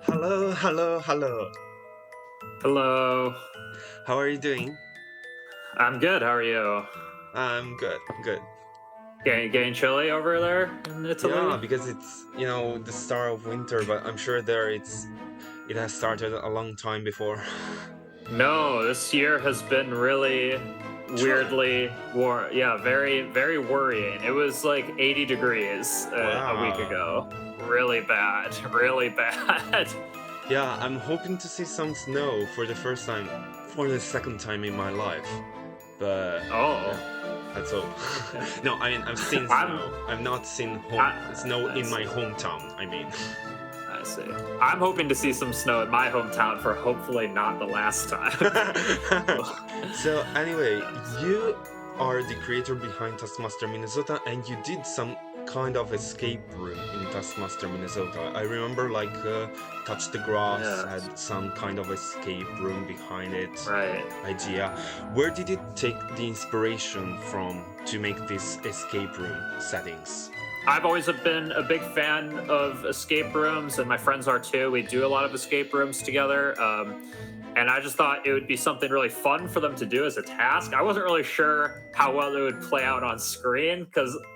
Hello, hello, hello. Hello. How are you doing? I'm good. How are you? I'm good, good. Getting chilly over there in Yeah, Italy? because it's, the start of winter, but I'm sure it has started a long time before. No, this year has been really True. weirdly warm. Yeah, very, very worrying. It was like 80 degrees a week Wow. ago. Really bad. Really bad. Yeah, I'm hoping to see some snow for the first time, for the second time in my life. But Oh. yeah, let's hope. No, I mean, I've seen I'm snow. I've not seen snow I in my see. hometown, I mean. I see. I'm hoping to see some snow in my hometown for hopefully not the last time. So anyway, you are the creator behind Taskmaster Minnesota, and you did some kind of escape room in Taskmaster Minnesota. I remember Touch the Grass Yes. had some kind of escape room behind it Right. idea. Where did you take the inspiration from to make these escape room settings? I've always been a big fan of escape rooms, and my friends are too. We do a lot of escape rooms together. And I just thought it would be something really fun for them to do as a task. I wasn't really sure how well it would play out on screen,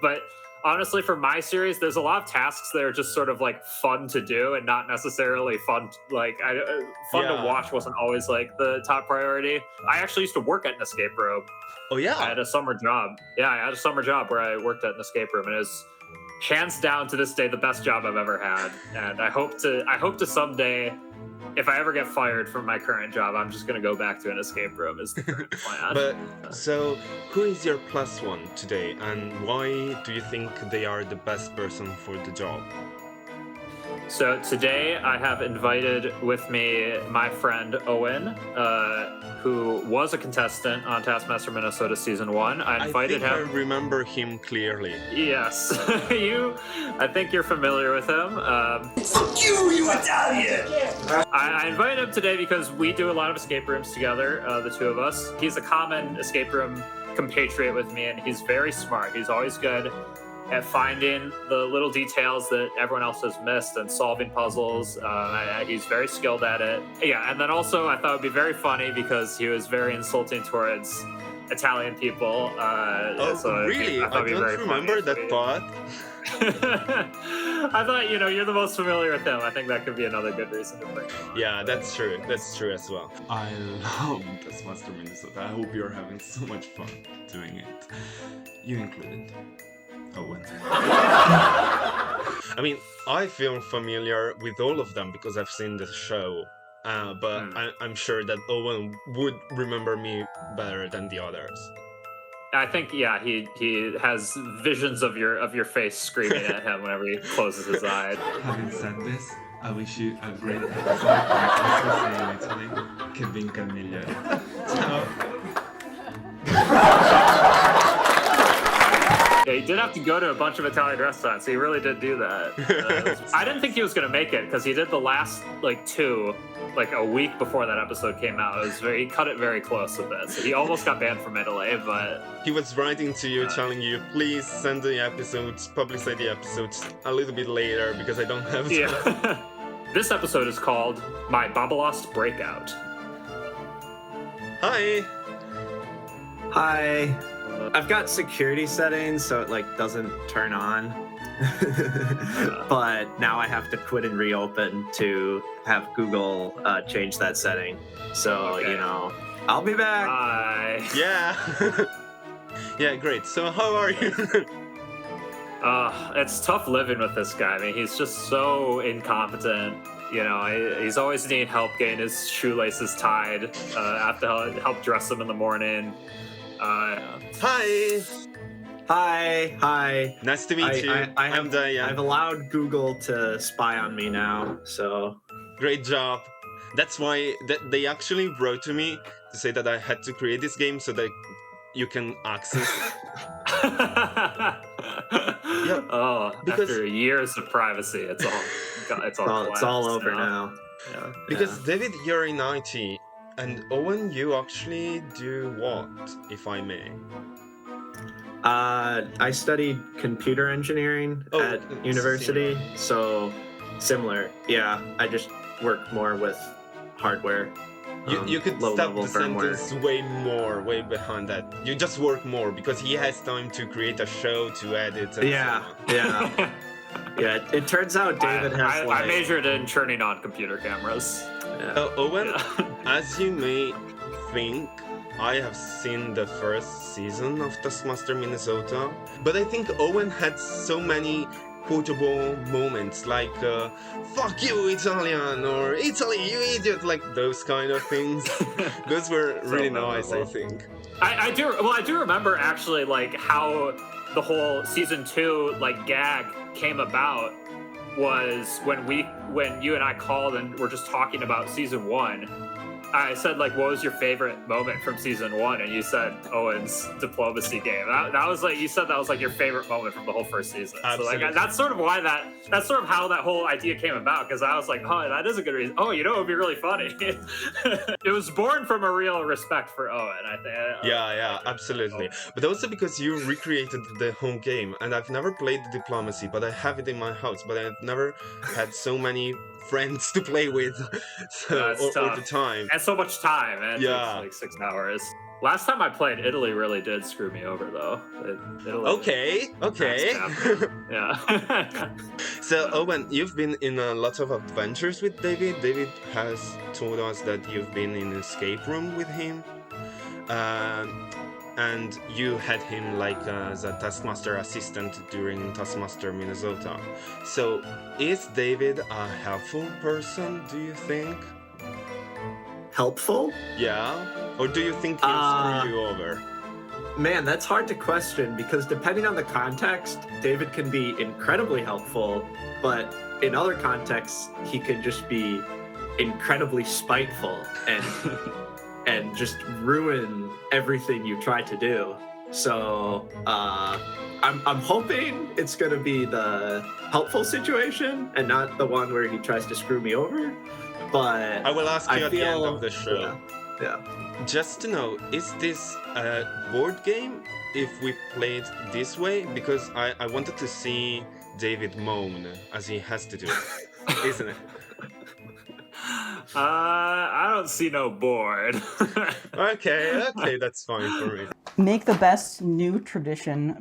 but honestly, for my series, there's a lot of tasks that are just sort of like fun to do and not necessarily fun to Yeah. watch wasn't always like the top priority. I actually used to work at an escape room. Oh I yeah. had a summer job. Yeah, I had a summer job where I worked at an escape room, and it was hands down to this day the best job I've ever had. And I hope to someday, if I ever get fired from my current job, I'm just gonna go back to an escape room is the current plan. But so, who is your plus one today, and why do you think they are the best person for the job? So today I have invited with me my friend Owen, who was a contestant on Taskmaster Minnesota season one. I I invited think I him. remember him clearly. Yes, I think you're familiar with him. Fuck you, you Italian! I invited him today because we do a lot of escape rooms together, the two of us. He's a common escape room compatriot with me, and he's very smart. He's always good at finding the little details that everyone else has missed and solving puzzles. He's very skilled at it. Yeah, and then also I thought it would be very funny because he was very insulting towards Italian people. Oh, So really? I thought I it'd be don't very funny remember if that we- part. I thought you're the most familiar with him. I think that could be another good reason to bring him on. Yeah, that's true. That's true as well. I love Taskmaster Minnesota. I hope you're having so much fun doing it. You included. Owen. I mean, I feel familiar with all of them because I've seen the show. But I'm sure that Owen would remember me better than the others. I think he has visions of your face screaming at him whenever he closes his eye. Having said this, I wish you a great episode. I also say in Italy, che vinca il migliore. Yeah, he did have to go to a bunch of Italian restaurants. He really did do that. I didn't think he was gonna make it because he did the last two like a week before that episode came out. He cut it very close with it, so he almost got banned from Italy. But He was writing to you, telling you, please send the episodes, publicize the episodes a little bit later because I don't have time. yeah, this episode is called "My Babalost Breakout." Hi! Hi. I've got security settings so it doesn't turn on. But now I have to quit and reopen to have Google change that setting. So, Okay. I'll be back. Hi. Yeah! Yeah, great. So, how are you? It's tough living with this guy. I mean, he's just so incompetent. He's always needing help getting his shoelaces tied. I have to help dress him in the morning. Hi! Hi. Nice to meet you. I'm Diane. I've allowed Google to spy on me now, so Great job. That's why they actually wrote to me to say that I had to create this game so that you can access it. Oh, because- after years of privacy, it's all it's all collapsed over now. Yeah. Because David, you're in IT, and Owen, you actually do what, if I may? I studied computer engineering Oh, at university, so similar. Yeah, I just work more with hardware. You could stop low-level the firmware. sentence way behind that. You just work more because he has time to create a show, to edit, and Yeah, so on. yeah, yeah. It turns out David has I like. majored in turning on computer cameras. Yeah. So, Owen, Yeah. as you may think, I have seen the first season of Taskmaster Minnesota, but I think Owen had so many quotable moments like fuck you Italian or Italy you idiot, like those kind of things. Those were So really nice, I memorable. think. I do remember actually like how the whole season 2 like gag came about was when you and I called and were just talking about season 1. I said like, what was your favorite moment from season 1? And you said Owen's diplomacy game. That was like, you said that was like your favorite moment from the whole first season. So Absolutely. like that's sort of why that's sort of how that whole idea came about, because I was like, oh, that is a good reason. Oh, you know, it would be really funny. It was born from a real respect for Owen, I think. Yeah, absolutely. But also because you recreated the whole game, and I've never played the diplomacy, but I have it in my house, but I've never had so many friends to play with so, That's all tough. the time. And so much time, man. Yeah. It's like 6 hours. Last time I played, Italy really did screw me over, though. Italy, Okay. Yeah. So, Owen, you've been in a lot of adventures with David. David has told us that you've been in an escape room with him. And you had him like as a Taskmaster assistant during Taskmaster Minnesota. So, is David a helpful person, do you think? Helpful? Yeah? Or do you think he'll screw you over? Man, that's hard to question because depending on the context, David can be incredibly helpful, but in other contexts, he can just be incredibly spiteful and just ruin everything you try to do. So I'm hoping it's gonna be the helpful situation and not the one where he tries to screw me over. But I will ask you at the end of the show. Yeah. Just to know, is this a board game if we play it this way? Because I wanted to see David moan as he has to do it, isn't it? I don't see no board. Okay, that's fine for me. Make the best new tradition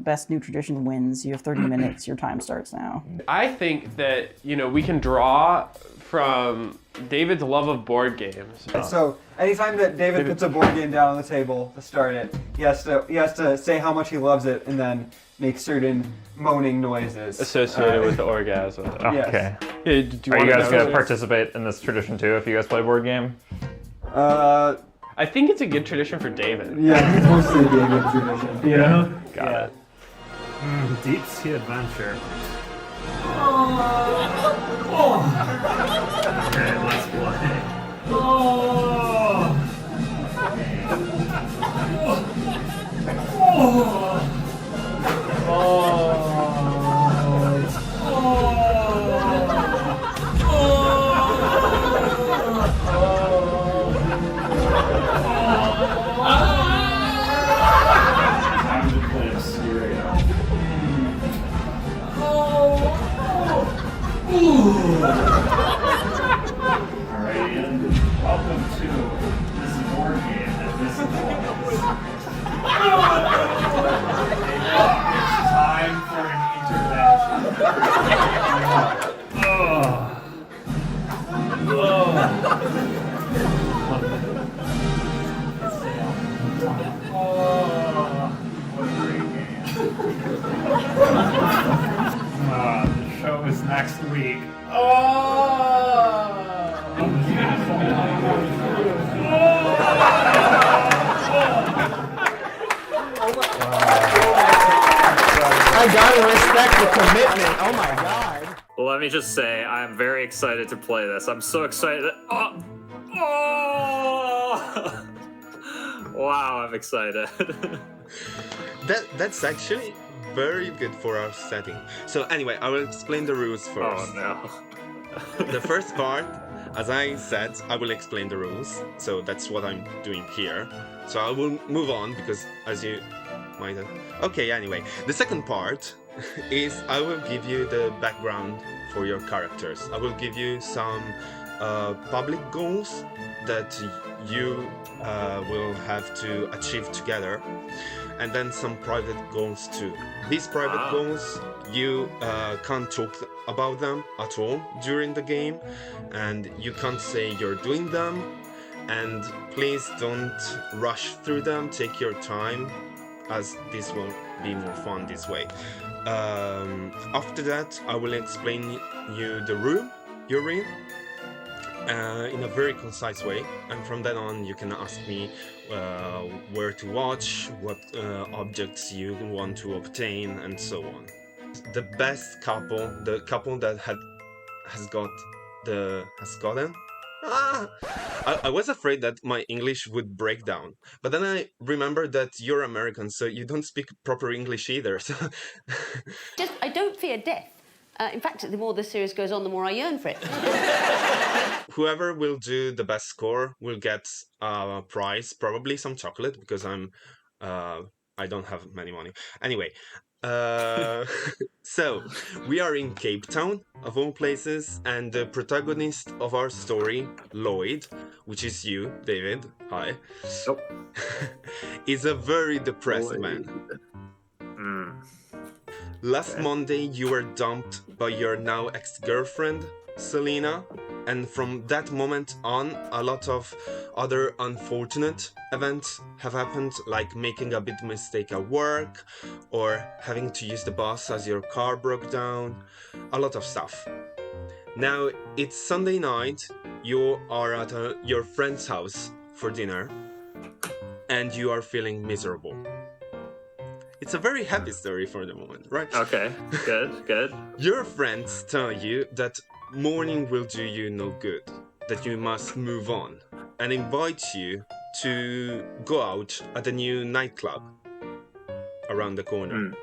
wins. You have 30 minutes. Your time starts now. I think that, we can draw from David's love of board games. So anytime that David puts a board game down on the table to start it, he has to say how much he loves it and then make certain moaning noises Associated with the orgasm. Yes. Okay. Hey, do you Are want you to guys know gonna this? participate in this tradition too if you guys play board game? I think it's a good tradition for David. Yeah, it's mostly a David tradition. Yeah. Got Yeah. it. Deep sea adventure. Okay, let's play. Welcome to this board game that this is. It's time for an what a great game. The show is next week. I gotta respect the commitment. Oh my god. Well, let me just say, I'm very excited to play this. I'm so excited. Wow, I'm excited. That's actually very good for our setting. So anyway, I will explain the rules first. Oh no. The first part, as I said, I will explain the rules. So that's what I'm doing here. So I will move on because as you might have... Okay, anyway. The second part is I will give you the background for your characters. I will give you some public goals that you will have to achieve together, and then some private goals too. These private goals, you can't talk about them at all during the game, and you can't say you're doing them, and please don't rush through them. Take your time, as this will be more fun this way. After that, I will explain you the room you're in a very concise way, and from then on you can ask me where to watch, what objects you want to obtain, and so on. The best couple, the couple that has gotten. I was afraid that my English would break down, but then I remembered that you're American, so you don't speak proper English either. So I don't fear death. In fact, the more the series goes on, the more I yearn for it. whoever will do the best score will get a prize, probably some chocolate, because I don't have many money. Anyway, so we are in Cape Town, of all places, and the protagonist of our story, Lloyd, which is you, David, hi, is a very depressed man. Last Monday you were dumped by your now ex-girlfriend, Selena, and from that moment on a lot of other unfortunate events have happened, like making a big mistake at work, or having to use the bus as your car broke down, a lot of stuff. Now it's Sunday night, you are at your friend's house for dinner, and you are feeling miserable. It's a very happy story for the moment, right? Okay, good. Your friends tell you that mourning will do you no good, that you must move on, and invite you to go out at a new nightclub around the corner.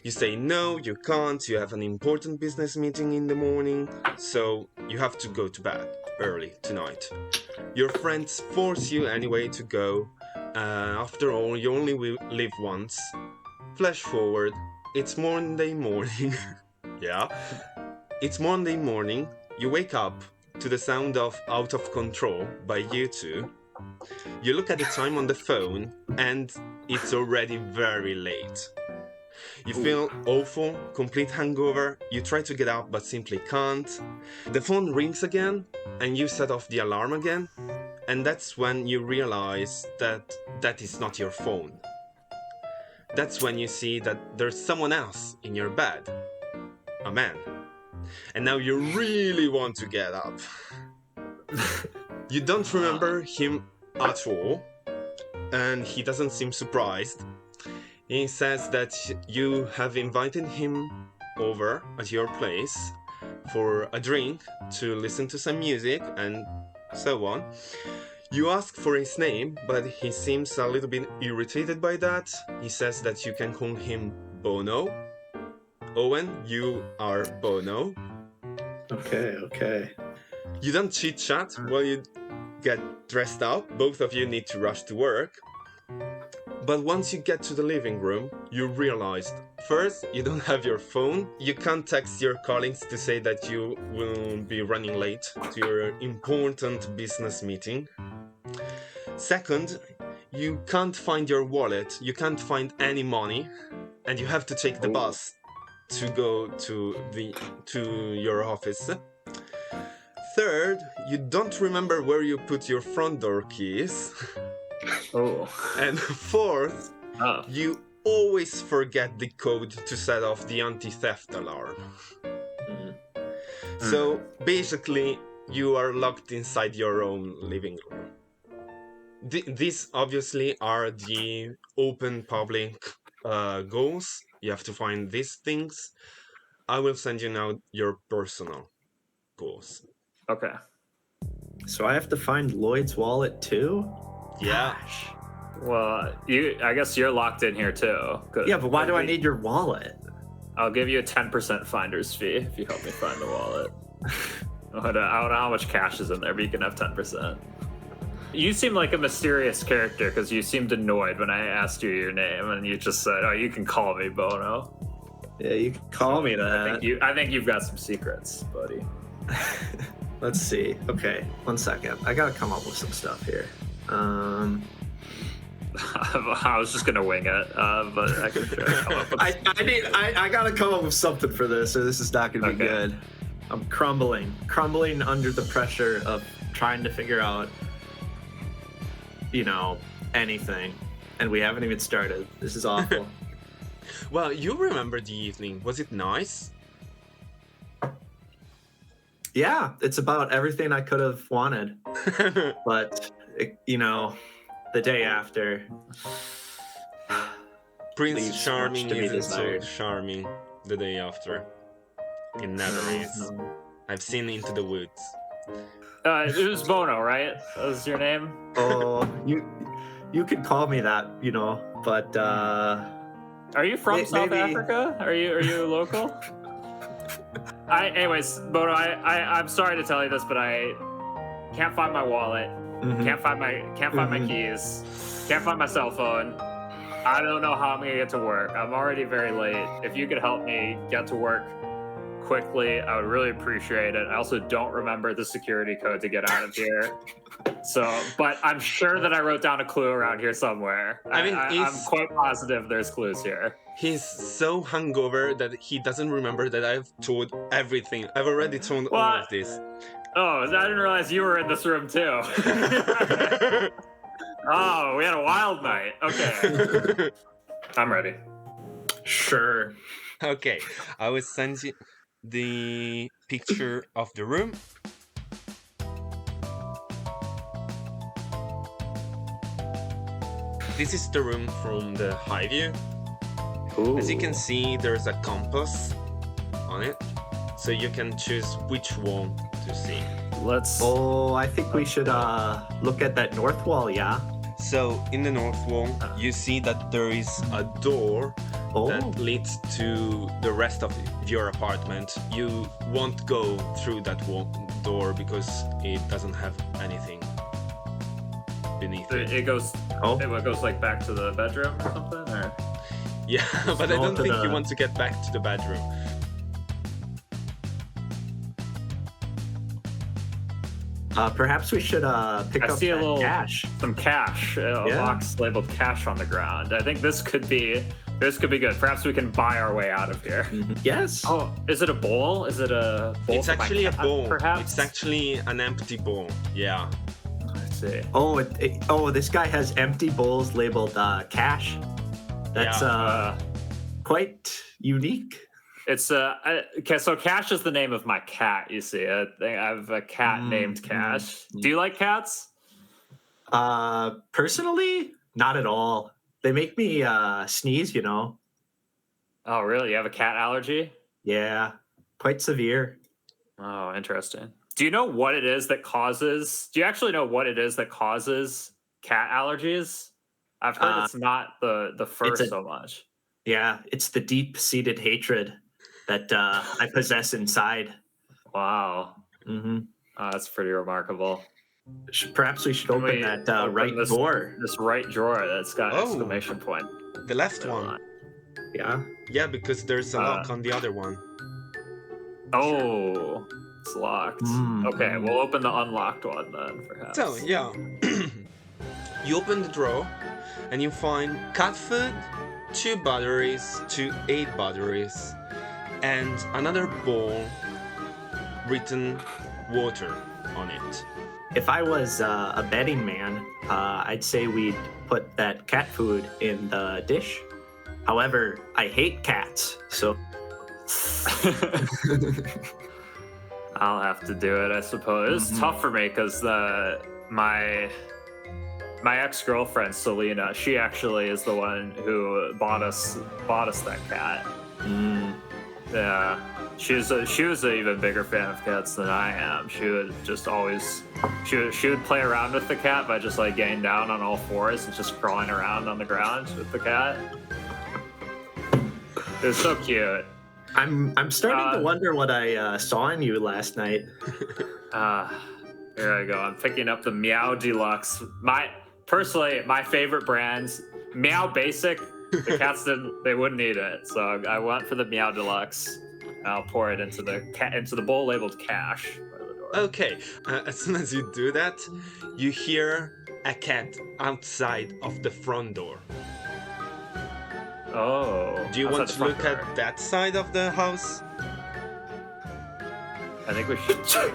You say no, you can't, you have an important business meeting in the morning, so you have to go to bed early tonight. Your friends force you anyway to go. After all, you only live once. Flash forward, it's Monday morning. Yeah. It's Monday morning, you wake up to the sound of Out of Control by U2. You look at the time on the phone, and it's already very late. You feel awful, complete hangover, you try to get up but simply can't. The phone rings again, and you set off the alarm again. And that's when you realize that that is not your phone. That's when you see that there's someone else in your bed. A man. And now you really want to get up. You don't remember him at all, and he doesn't seem surprised. He says that you have invited him over at your place for a drink, to listen to some music, and so on. You ask for his name, but he seems a little bit irritated by that. He says that you can call him Bono. Owen, you are Bono. Okay. You don't chit-chat while you get dressed up. Both of you need to rush to work. But once you get to the living room, you realize, first, you don't have your phone. You can't text your colleagues to say that you will be running late to your important business meeting. Second, you can't find your wallet. You can't find any money, and you have to take the bus to go to your office. Third, you don't remember where you put your front door keys. And fourth, you always forget the code to set off the anti-theft alarm. So basically, you are locked inside your own living room. These obviously are the open public goals. You have to find these things. I will send you now your personal goals. Okay. So I have to find Lloyd's wallet too? Yeah. Well, I guess you're locked in here too. Yeah, but why do I need your wallet? I'll give you a 10% finder's fee if you help me find the wallet. I don't know how much cash is in there, but you can have 10%. You seem like a mysterious character because you seemed annoyed when I asked you your name, and you just said, "Oh, you can call me Bono." Yeah, you can call me that. I think you've got some secrets, buddy. Let's see. Okay, 1 second. I gotta come up with some stuff here. I was just gonna wing it, but I could come up with... I gotta come up with something for this, or this is not gonna be good. I'm crumbling under the pressure of trying to figure out, anything, and we haven't even started. This is awful. Well, you remember the evening. Was it nice? Yeah, it's about everything I could have wanted, but the day after. Prince leaves Charming much to be isn't so desired. charming the day after. It never is. I've seen Into the Woods. It was Bono, right? That was your name? Oh, you could call me that, but Are you from South maybe- Africa? Are you local? Anyways, Bono, I'm sorry to tell you this, but I can't find my wallet. Mhm. Can't find my keys. Can't find my cell phone. I don't know how I'm gonna get to work. I'm already very late. If you could help me get to work quickly, I would really appreciate it. I also don't remember the security code to get out of here. But I'm sure that I wrote down a clue around here somewhere. I'm quite positive there's clues here. He's so hungover that he doesn't remember that I've told everything. I've already told all of this. Oh, I didn't realize you were in this room too. Oh, we had a wild night. Okay. I'm ready. Sure. Okay, I will send you the picture of the room. This is the room from the high view. As you can see, there's a compass on it, so you can choose which one to see. Oh, I think we should look at that north wall, yeah? So in the north wall, you see that there is a door that leads to the rest of your apartment. You won't go through that door because it doesn't have anything beneath it. It goes. It goes like back to the bedroom or something, or. Yeah, but I don't think you want to get back to the bedroom. Perhaps we should pick I up see a that little cash. some cash, a Yeah. box labeled cash on the ground. I think this could be good. Perhaps we can buy our way out of here. Yes. Oh, is it a bowl? Is it a bowl? It's for my actually a cat, bowl. Perhaps. It's actually an empty bowl. Yeah. Let's see. Oh, this guy has empty bowls labeled cash. That's quite unique. It's okay. So Cash is the name of my cat. You see, I have a cat named Cash. Do you like cats? Personally, not at all. They make me sneeze. Oh, really? You have a cat allergy? Yeah, quite severe. Oh, interesting. Do you know what it is that causes? Do you actually know what it is that causes cat allergies? I've heard it's not the fur so much. Yeah, it's the deep-seated hatred that I possess inside. Wow. Mm-hmm. That's pretty remarkable. Perhaps we should open that right door. This right drawer that's got an exclamation point. The left one. Yeah. Yeah, because there's a lock on the other one. Oh, it's locked. Okay, we'll open the unlocked one then, perhaps. So, yeah. You open the drawer and you find cat food, 2 batteries, 8 batteries, and another bowl written water on it. If I was a betting man, I'd say we'd put that cat food in the dish. However, I hate cats, so... I'll have to do it, I suppose. It's tough for me because my ex-girlfriend Selena, she actually is the one who bought us that cat. Yeah, she was an even bigger fan of cats than I am. She would just always she would play around with the cat by just like getting down on all fours and just crawling around on the ground with the cat. It was so cute. I'm starting to wonder what I saw in you last night. Here I go. I'm picking up the Meow Deluxe. Personally, my favorite brands, Meow Basic. The cats they wouldn't eat it, so I went for the Meow Deluxe. I'll pour it into the bowl labeled Cash by the door. Okay, as soon as you do that, you hear a cat outside of the front door. Oh. Do you want outside to the look front door. at that side of the house? I think we should.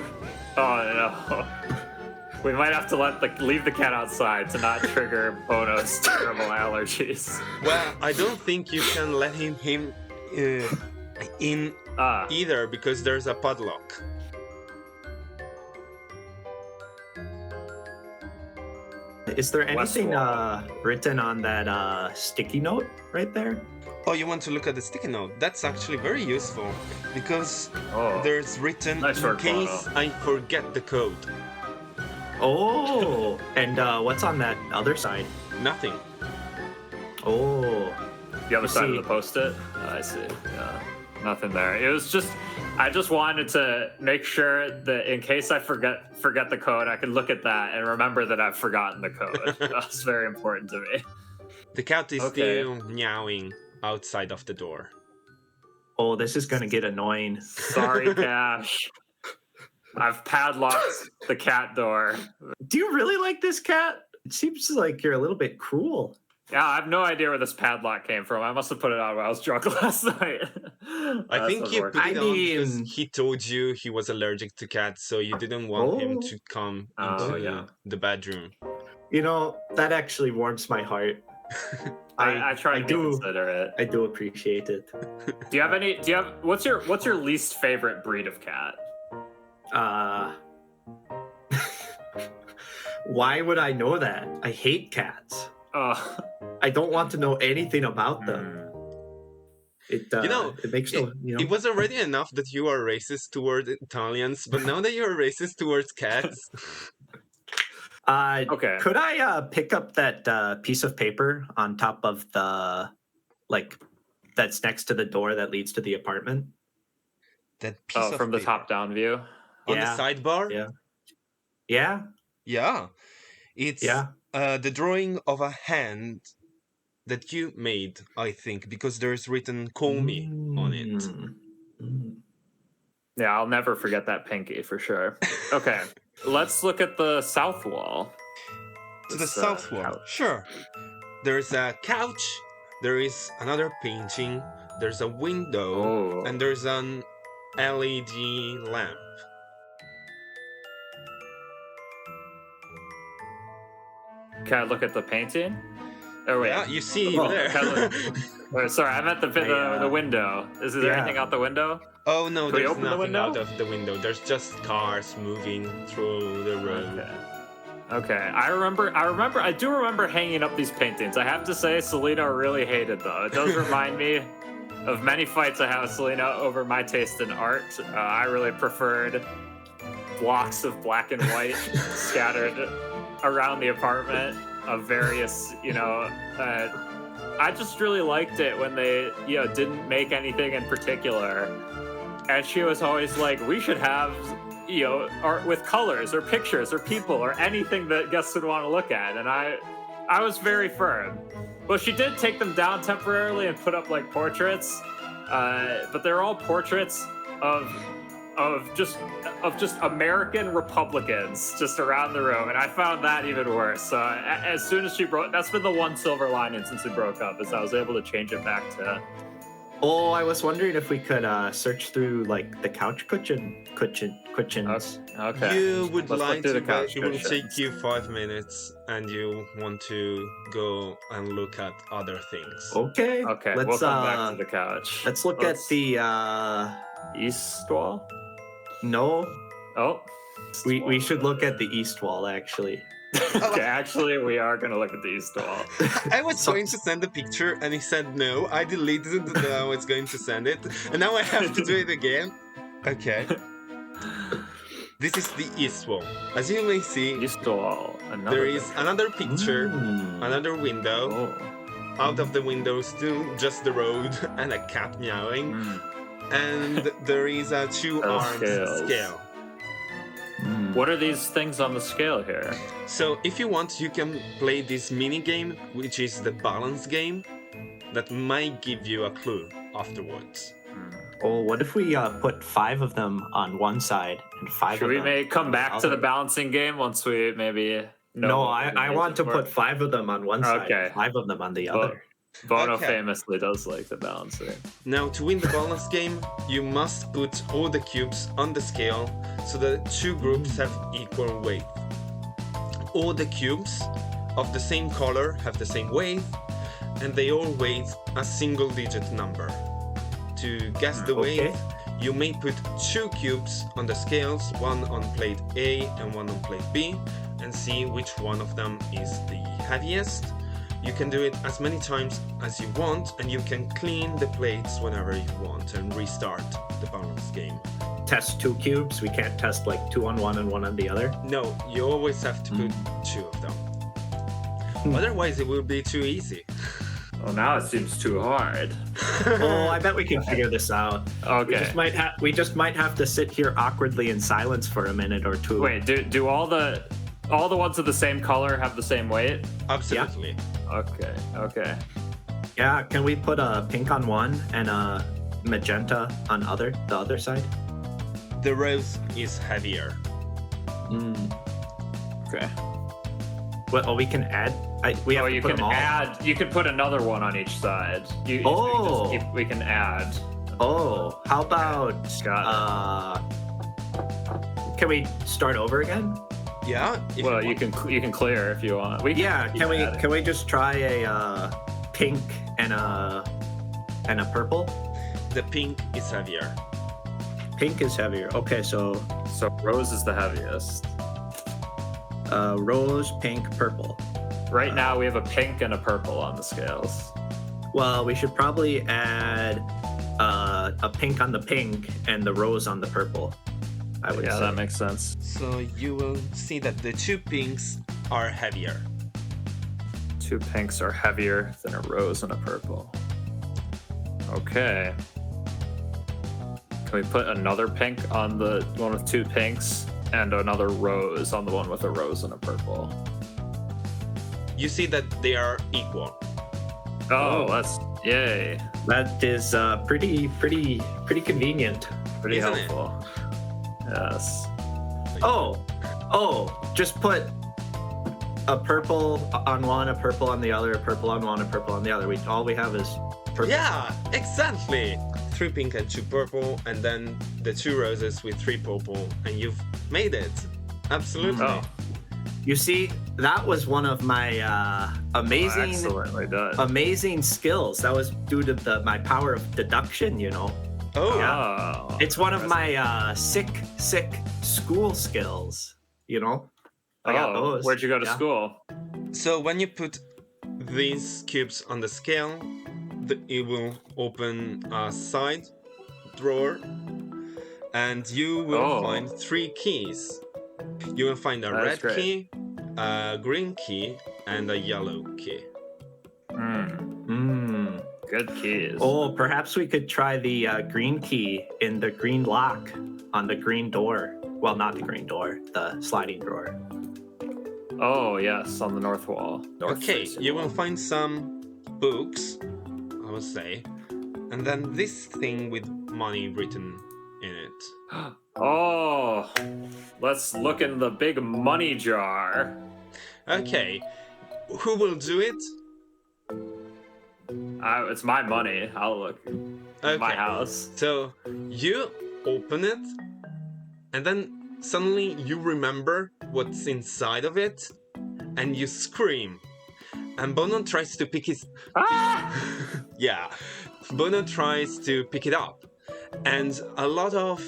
Oh no. We might have to leave the cat outside to not trigger Bono's terrible allergies. Well, I don't think you can let him in either because there's a padlock. Is there anything wall. written on that sticky note right there? Oh, you want to look at the sticky note? That's actually very useful because Oh. there's written Nice in work, case Bono. I forget the code. Oh, and what's on that other side? Nothing. Oh, The other side of see. the post-it? I see. Yeah. Nothing there. It was just, I just wanted to make sure that in case I forget the code, I could look at that and remember that I've forgotten the code. That's very important to me. The cat is Okay. still meowing outside of the door. Oh, this is gonna get annoying. Sorry, Cash. I've padlocked the cat door. Do you really like this cat? It seems like you're a little bit cruel. Yeah, I have no idea where this padlock came from. I must have put it on when I was drunk last night. I think you put it I on because mean- he told you he was allergic to cats, so you didn't want him Oh. to come Oh, into yeah. the bedroom. You know, that actually warms my heart. I try to do. consider it. I do appreciate it. Do you have what's your least favorite breed of cat? Why would I know that? I hate cats. I don't want to know anything about them. It it makes no. It was already enough that you are racist toward Italians, but now that you're racist towards cats, Okay. Could I pick up that piece of paper on top of the, that's next to the door that leads to the apartment? that piece of From the paper top-down view. on Yeah. the sidebar, Yeah. Yeah. yeah, it's Yeah. the drawing of a hand that you made, I think, because there's written "Call me" on it. Yeah, I'll never forget that pinky for sure. Okay, let's look at the south wall. To the This, south wall, couch. sure. There's a couch. There is another painting. There's a window, Oh. and there's an LED lamp. Can I look at the painting? Oh wait. Yeah, you see Oh, there. Can I look- oh, sorry, I meant the window. Is there Yeah. anything out the window? Oh no, Can we there's open the nothing window? out of the window. There's just cars moving through the road. Okay. I do remember hanging up these paintings. I have to say, Selena really hated them. It does remind me of many fights I had with Selena over my taste in art. I really preferred blocks of black and white scattered around the apartment of various, I just really liked it when they, didn't make anything in particular. And she was always like, we should have, art with colors or pictures or people or anything that guests would want to look at. And I was very firm. Well, she did take them down temporarily and put up like portraits, but they're all portraits of just American Republicans just around the room, and I found that even worse. So as soon as she broke, that's been the one silver lining since we broke up, is I was able to change it back to. Oh, I was wondering if we could search through the couch cushions. Okay. You would Let's look like through to, the but couch it will cushions. take you 5 minutes, and you want to go and look at other things. Okay. Okay, Let's we'll come back to the couch. let's look at the east wall. no. Oh. We should look at the east wall actually. Okay, actually, we are gonna look at the east wall. I was going to send a picture, and he said no. I deleted it, and I was going to send it, and now I have to do it again. Okay. This is the east wall. As you may see, East wall. there is another picture, another window. Oh. Out of the window, still just the road and a cat meowing. And there is a two-armed scales. scale. What are these things on the scale here? So if you want, you can play this mini game, which is the balance game, that might give you a clue afterwards. Oh, what if we put 5 of them on one side and 5 Should of we them may come on back the to the other? balancing game once we maybe know No, what we I need want to for put it? 5 of them on one side, Okay. and 5 of them on the Bo- other. Bono Okay. famously does like the balancing. Now, to win the balance game, you must put all the cubes on the scale so that 2 groups have equal weight. All the cubes of the same color have the same weight, and they all weigh a single-digit number. To guess the weight, you may put 2 cubes on the scales, one on plate A and one on plate B, and see which one of them is the heaviest. You can do it as many times as you want, and you can clean the plates whenever you want and restart the balance game. Test 2 cubes. We can't test like 2 on one and 1 on the other. No, you always have to put 2 of them. Otherwise, it will be too easy. Well, now it seems too hard. Oh, I bet we can figure this out. Okay. We just might have to sit here awkwardly in silence for a minute or 2. Wait, do all the ones of the same color have the same weight? Absolutely. Okay. Yeah, can we put a pink on one and a magenta on the other side? The rose is heavier. Okay. Well, we can add. We have to you put can them all. add. You can put another one on each side. We can add. Oh, how about Got can we start over again? Yeah. if Well, you you can clear if you want. We Yeah, keep adding. can we just try a pink and a purple? The pink is heavier. Pink is heavier. Okay, so So rose is the heaviest. rose, pink, purple. Right now we have a pink and a purple on the scales. Well, we should probably add a pink on the pink and the rose on the purple. I would Yeah, say. that makes sense. So you will see that the 2 pinks are heavier. 2 pinks are heavier than a rose and a purple. Okay. Can we put another pink on the one with 2 pinks and another rose on the one with a rose and a purple? You see that they are equal. Oh, that's yay. That is pretty convenient. Pretty Isn't it? helpful. Yes. Oh, just put a purple on one, a purple on the other, a purple on one, a purple on the other. All we have is purple. Yeah, exactly. 3 pink and 2 purple, and then the 2 roses with 3 purple, and you've made it. Absolutely. Oh, You see, that was one of my excellently done. amazing skills. That was due to my power of deduction, you know. Oh, Oh, It's one of my sick school skills, you know. I got those. Where'd you go to Yeah. school? So when you put these cubes on the scale, it will open a side drawer, and you will find 3 keys. You will find a That's red great. key, a green key, and a yellow key. Good keys. Oh, perhaps we could try the green key in the green lock on the green door. Well, not the green door, the sliding drawer. Oh, yes, on the north wall. Okay, you will find some books, I would say, and then this thing with money written in it. Oh, let's look in the big money jar. Okay, who will do it? It's my money. I'll look. Okay. My house. So you open it, and then suddenly you remember what's inside of it, and you scream. And Bono tries to pick his. Yeah, Bono tries to pick it up, and a lot of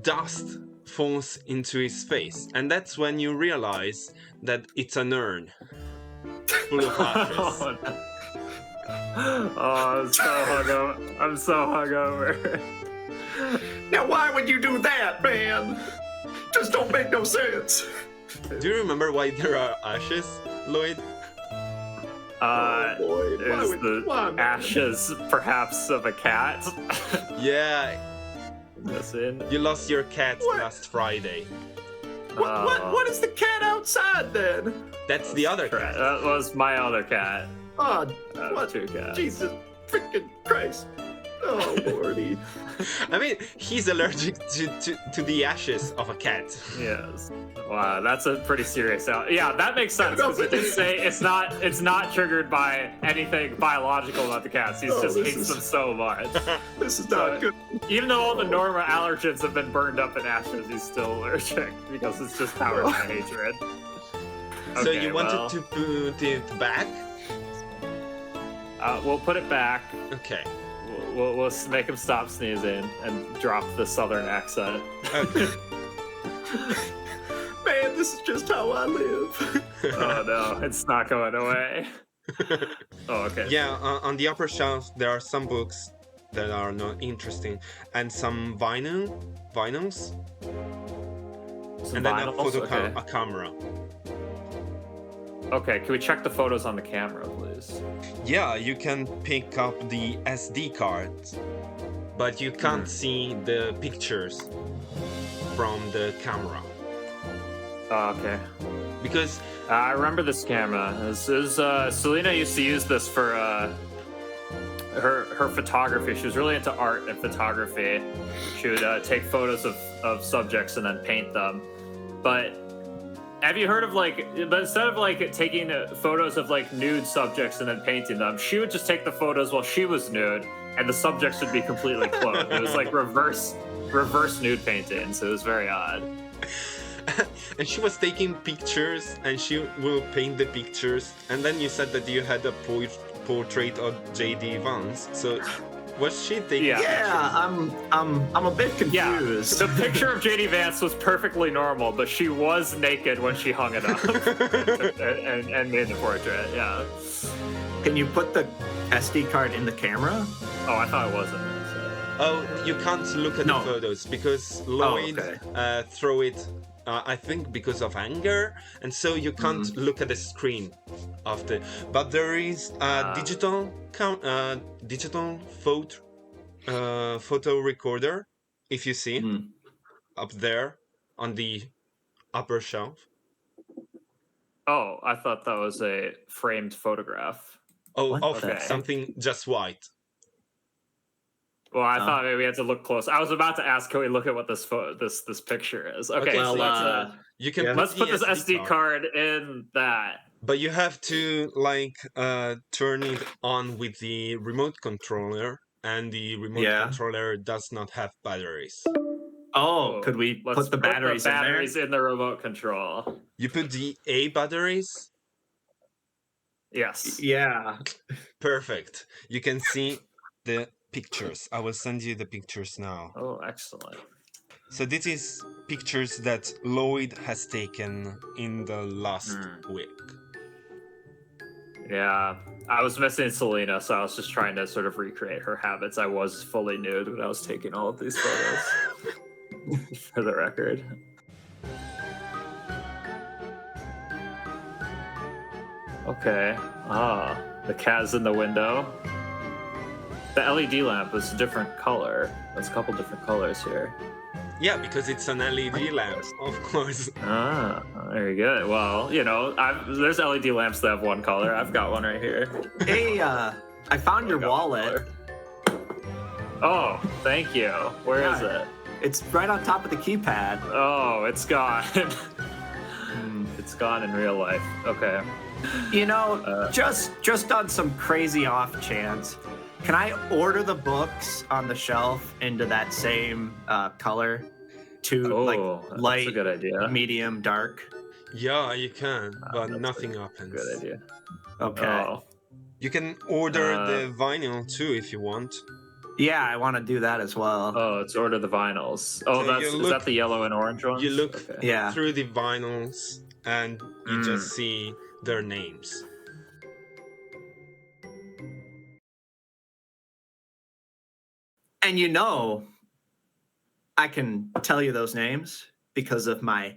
dust falls into his face, and that's when you realize that it's an urn full of ashes. Oh, I'm so hungover. I'm so hungover. Now, why would you do that, man? Just don't make no sense. Do you remember why there are ashes, Lloyd? Lloyd, Is the ashes perhaps of a cat? Yeah, Missing. you lost your cat What? last Friday. What is the cat outside then? That's the other cat. That was my other cat. Oh, I have what? 2 cats. Jesus freaking Christ. Oh, Morty. I mean, he's allergic to the ashes of a cat. Yes. Wow, that's a pretty serious out. Yeah, that makes sense because it did say it's not triggered by anything biological about the cats. He just hates them so much. This is not good. Even though all the normal allergens have been burned up in ashes, he's still allergic because it's just powered by hatred. So Okay, you wanted well, to put it back? We'll put it back. Okay. We'll make him stop sneezing and drop the southern accent. Okay. Man, this is just how I live. Oh no, it's not going away. Oh, okay. Yeah, on the upper shelf there are some books that are not interesting and some vinyls, Some and then vinyls? a camera. Okay, can we check the photos on the camera, please? Yeah, you can pick up the SD cards, but you can't see the pictures from the camera Oh, okay. because I remember this camera. This is Selena used to use this for her photography. She was really into art and photography. She would take photos of subjects and then paint them. But have you heard of but instead of taking photos of nude subjects and then painting them, she would just take the photos while she was nude and the subjects would be completely clothed. It was like reverse nude painting, so it was very odd. and she was taking pictures and she will paint the pictures, and then you said that you had a portrait of JD Vance, so was she taking Yeah, I'm a bit Yeah, confused. the picture of JD Vance was perfectly normal, but she was naked when she hung it up and made the portrait. Yeah. Can you put the SD card in the camera? Oh, I thought it wasn't. Oh, you can't look at No. the photos because Lloyd okay. throw it, I think because of anger, and so you can't look at the screen of the. But there is a digital photo recorder, if you see up there on the upper shelf. Oh, I thought that was a framed photograph. Oh, What? of Okay. something just white. Well, I thought maybe we had to look close. I was about to ask, can we look at what this this picture is? Okay, Okay, so well, You can Yeah. let's the put this SD card in that. But you have to turn it on with the remote controller, and the remote Yeah. controller does not have batteries. Oh, could we Let's put the batteries in there? in the remote control. You put the A batteries. Yes. Yeah. Perfect. You can see the pictures. I will send you the pictures now. Oh, excellent. So this is pictures that Lloyd has taken in the last week. Yeah, I was missing Selena, so I was just trying to sort of recreate her habits. I was fully nude when I was taking all of these photos, for the record. Okay. The cat's in the window. The LED lamp is a different color. There's a couple different colors here. Yeah, because it's an LED lamp, of course. Very good. Well, there's LED lamps that have one color. I've got one right here. Hey, I found your wallet. Oh, thank you. Where is it? It's right on top of the keypad. Oh, it's gone. It's gone in real life. Okay. Just on some crazy off chance, can I order the books on the shelf into that same color to That's light, a good idea. medium, dark? Yeah, you can, but nothing happens. Good idea. Okay. Oh. You can order the vinyl too if you want. Yeah, I want to do that as well. Oh, it's order the vinyls. Oh, So is that the yellow and orange ones? You look Yeah. through the vinyls and you just see their names. And I can tell you those names because of my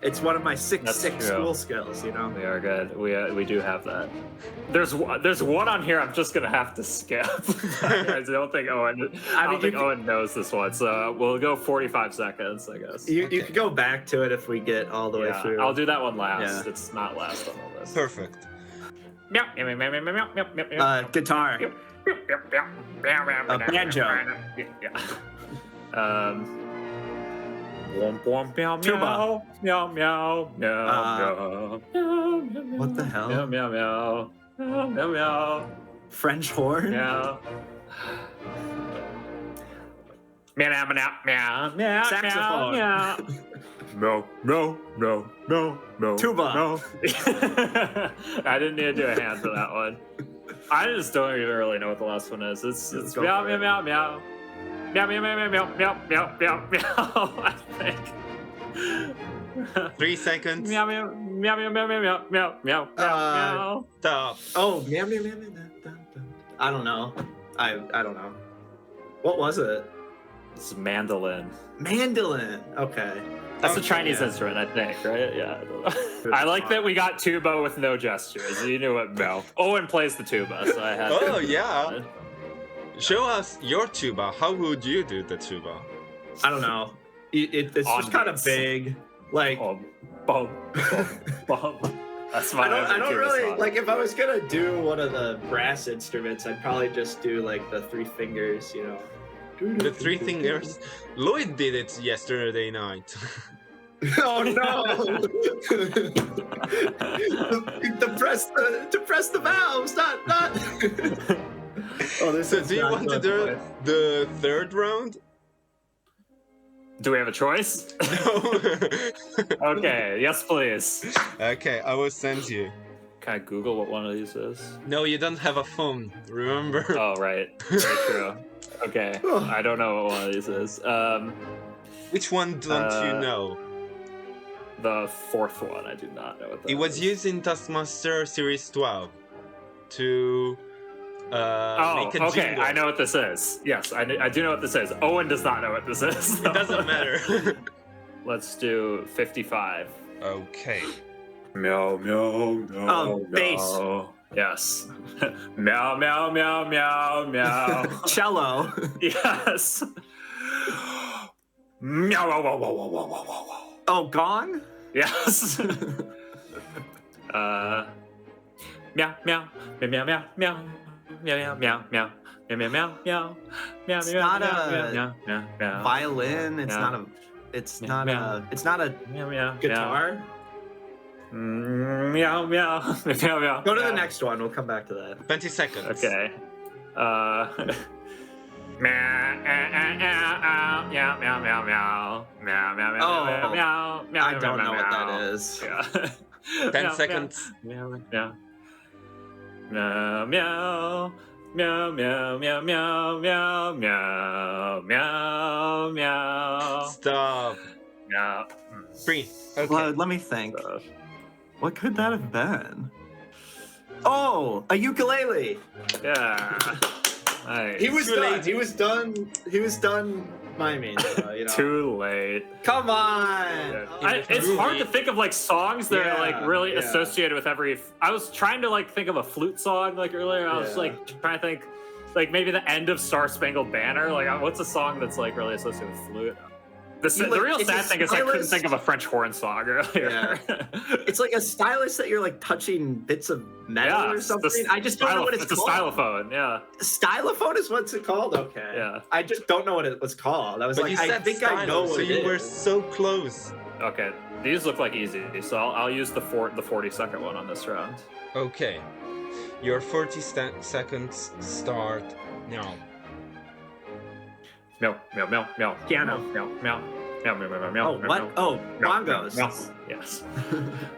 It's one of my six That's true. school skills, you know? We are good. We do have that. There's one on here I'm just gonna have to skip. I don't think Owen knows this one, so we'll go 45 seconds, I guess. You could go back to it if we get all the way Yeah, through. I'll do that one last. Yeah. It's not last on the list. Perfect. Meow, meow, meow, meow, meow, meow, meow, meow. Guitar. Banjo. Yeah. Meow, Tuba. meow, meow, meow, meow, What the hell? meow, meow, meow, meow, meow, meow, French horn? meow. Meow, meow, meow, meow, meow, Saxophone. meow, meow. No, no, no, no, no. Tuba. No. I didn't need to do a hand for that one. I just don't even really know what the last one is. It's go meow, for meow, it. meow, meow. Meow, meow, meow, meow, meow, meow, meow, meow, I think. 3 seconds. Meow, meow, meow, meow, meow, meow, meow, meow, meow. Stop. Oh, meow, meow, meow, meow, meow. I don't know. I don't know. What was it? It's mandolin. Mandolin. Okay. That's a Okay, Chinese yeah. instrument, I think, right? Yeah. I don't know. I like that we got tuba with no gestures. You knew what meow. Owen plays the tuba, so I had. Oh, yeah. Show us your tuba. How would you do the tuba? I don't know. It's On just kind of beats. big. Like, Bum, bum, bum, bum. That's my I don't tuba really song. like. If I was gonna do one of the brass instruments, I'd probably just do like the 3 fingers, you know. The 3 fingers. Lloyd did it yesterday night. Oh no! to press the valves, not. Oh, this So is do you not want to good, do boy. the 3rd round? Do we have a choice? No. Okay, yes, please. Okay, I will send you. Can I Google what one of these is? No, you don't have a phone, remember? Oh, right. Very true. Okay, I don't know what one of these is. Which one don't you uh, know? The 4th one, I do not know what that It was is. used in Taskmaster Series 12 to Oh, make a okay, jingle. I know what this is. Yes, I do know what this is. Owen does not know what this is. It doesn't matter. Let's do 55. Okay. Meow, meow, meow. Oh, bass. Yes. Meow, meow, meow, meow, meow. Cello. Yes. Meow, wow, wow, wow, wow, wow, wow, wow. Oh, gong. Yes. Meow, meow, meow, meow, meow, meow, meow, meow, meow, meow, meow, meow, meow, meow, meow, It's meow, not meow, a meow, meow, meow, Violin. It's Yeah. not a. It's Yeah, not meow. a. It's not a meow, meow, guitar. Meow, meow, meow, meow. Go to the meow. next one. We'll come back to that. 20 seconds. Okay. Meow, meow, meow, meow, meow, meow, meow, meow, Oh, meow, meow, meow. I don't know what that is. Yeah. 10 seconds. Meow, meow. Meow, meow. Meow, meow, meow, meow, meow, meow, meow, meow. Stop. Meow. 3. Okay. Well, let me think. What could that have been? Oh, a ukulele. Yeah. Nice. He was Too done. late. He was done. He was done miming. You know. Too late. Come on. It's hard to think of like songs that are like Yeah, really yeah. associated with every. I was trying to like think of a flute song like earlier. I was Yeah. like trying to think, like maybe the end of Star Spangled Banner. Like what's a song that's like really associated with flute? The like, real it's sad a thing is I couldn't stylist. think of a French horn song earlier. It's like a stylus that you're like touching bits of metal or it's something. I just don't know what it's It's a called. stylophone. Yeah. Stylophone is what's it called? Okay. Yeah. I just don't know what it was called. I was But like, you I said think I know stylus, what so it you were is. so close. Okay. These look like easy, so I'll use the 40-second one on this round. Okay. Your 40 seconds start now. Meow, meow, meow, meow. Piano. Meow, meow, meow, meow, meow, meow. Oh, meow, what? meow. Oh, Meow, bongos. meow, meow. Yes.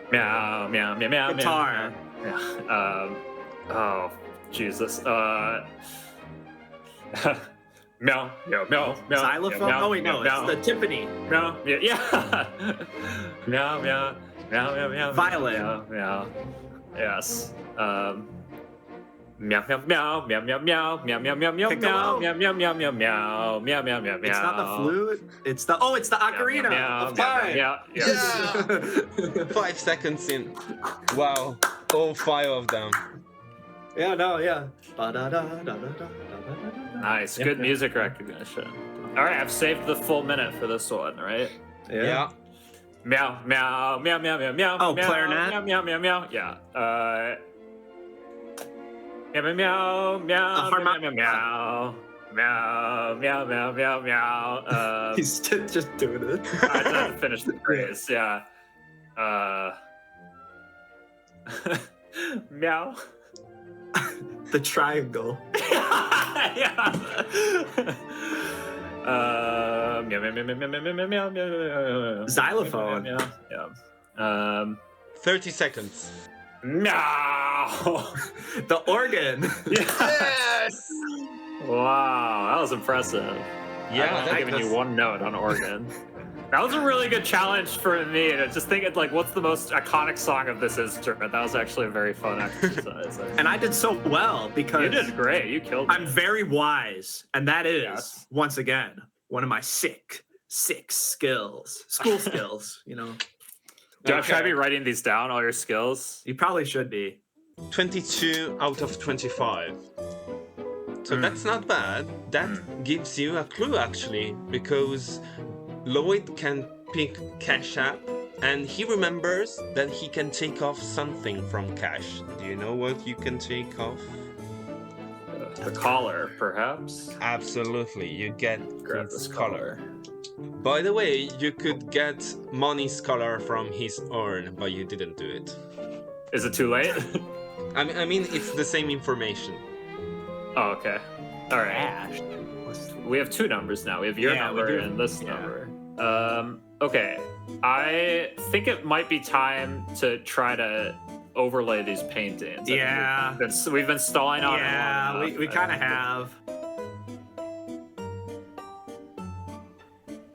Meow, meow, meow, meow, Guitar. meow. Yeah. Oh, Jesus. Meow, meow, meow, meow. Xylophone? Meow, Oh, wait, meow, no, meow, it's the timpani. meow, yeah, yeah. Meow, meow, meow, meow, meow. Violin. Meow, meow. Yes. Meow, Meow meow meow meow meow meow meow meow meow meow Piccolo? meow meow meow meow meow meow meow meow meow. It's not the flute. It's the ocarina of time. Yeah. Yeah. 5 seconds in. Wow. All 5 of them. Yeah, no, yeah. Ba-da-da-da-da-da-da-da-da. Nice. Good music recognition. All right, I've saved the full minute for this one, right? Yeah. Meow meow meow meow meow meow. Oh, meow, clarinet? Meow meow meow meow. Yeah. Meow meow meow meow meow meow meow meow meow meow meow meow. He's just doing it. I didn't finish the phrase. Yeah. Meow. The triangle. Yeah. Meow meow meow meow meow meow meow meow meow. Xylophone. Yeah. 30 seconds. Meow. The organ. Yes! Wow, that was impressive. Yeah, I'm giving you one note on organ. That was a really good challenge for me to just think of, like, what's the most iconic song of this instrument. That was actually a very fun exercise. And I did so well because You did great. You killed it. I'm very wise, and that is Yes. once again one of my sick skills, school skills. You know, Should I be writing these down, all your skills? you probably should be. 22 out of 25. So that's not bad. That gives you a clue actually, because Lloyd can pick Cash App and he remembers that he can take off something from Cash. Do you know what you can take off? The collar, perhaps? Absolutely, you get Grab his this collar. By the way, you could get Money's collar from his urn, but you didn't do it. Is it too late? I mean, it's the same information. Oh, okay. All right. We have 2 numbers now. We have your Yeah, we number do. and this number. Okay. I think it might be time to try to overlay these paintings. Yeah. We've been stalling on it long Yeah, enough. we kind of have.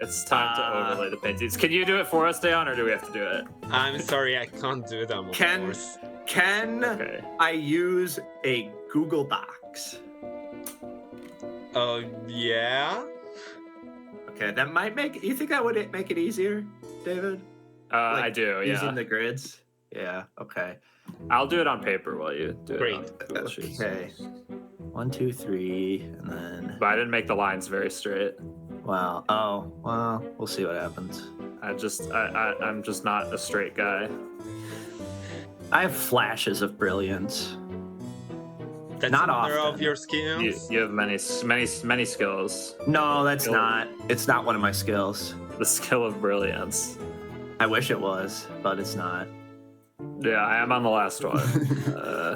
It's time to overlay the paintings. Can you do it for us, Dayon, or do we have to do it? I'm sorry, I can't do them, of course. Can Okay. I use a Google Docs? Yeah? Okay, that might make. You think that would make it easier, David? Like, I do, yeah. Using the grids. Yeah. Okay. I'll do it on paper while you do it on Great. Google Sheets. Okay. 1, 2, 3, and then. But I didn't make the lines very straight. Wow. Oh. Well, we'll see what happens. I'm just not a straight guy. I have flashes of brilliance. That's Not another often. of your skills? You have many skills. No, that's Skill. not. It's not one of my skills. The skill of brilliance. I wish it was, but it's not. Yeah, I am on the last one.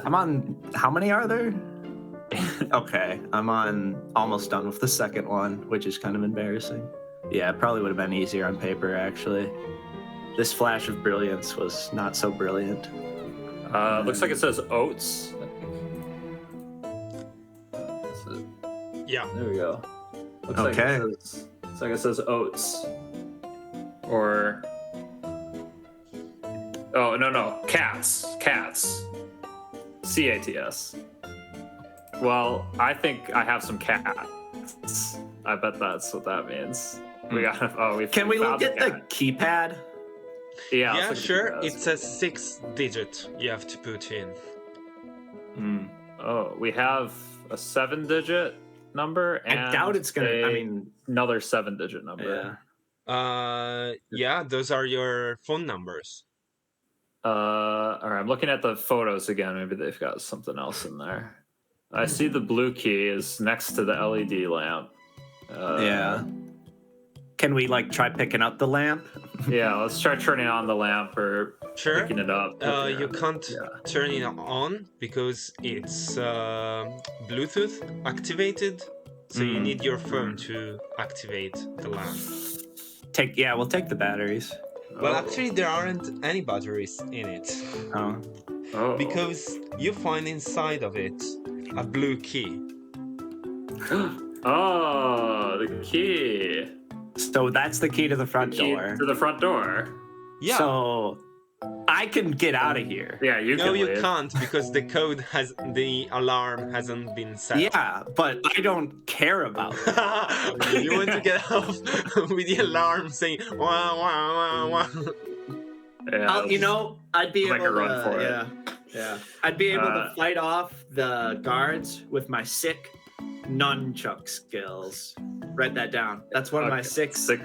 I'm on. How many are there? Okay, I'm on almost done with the second one, which is kind of embarrassing. Yeah, it probably would have been easier on paper, actually. This flash of brilliance was not so brilliant. Looks like it says oats. Yeah. There we go. Looks Okay. Looks like it says oats. Or. Oh, no. Cats. Cats. C-A-T-S. Well, I think I have some cats. I bet that's what that means. We got. Oh, Can we found look at the keypad? Yeah, Yeah, let's look at sure. the It's a 6-digit you have to put in. Oh, we have a 7-digit number and I doubt it's gonna. I mean, another 7-digit number. yeah. Yeah, those are your phone numbers. All right, I'm looking at the photos again. Maybe they've got something else in there. I see the blue key is next to the LED lamp. Yeah. Can we like try picking up the lamp? Yeah, let's try turning on the lamp or Sure. picking it up. You can't turn it on because it's Bluetooth activated. So you need your phone to activate the lamp. We'll take the batteries. Well, actually, there aren't any batteries in it. Oh. Because you find inside of it a blue key. Oh, the key. So that's the key to the front door. To the front door. Yeah. So I I can get out of here. Yeah, you No, can you leave. can't because the alarm hasn't been set. Yeah, but I don't care about it. You want to get off with the alarm saying wah wah wah wah. Yeah, I'd be Make a able run to. for it. Yeah. I'd be able to fight off the guards with my sick nunchuck skills. Write that down. That's one of my okay. sick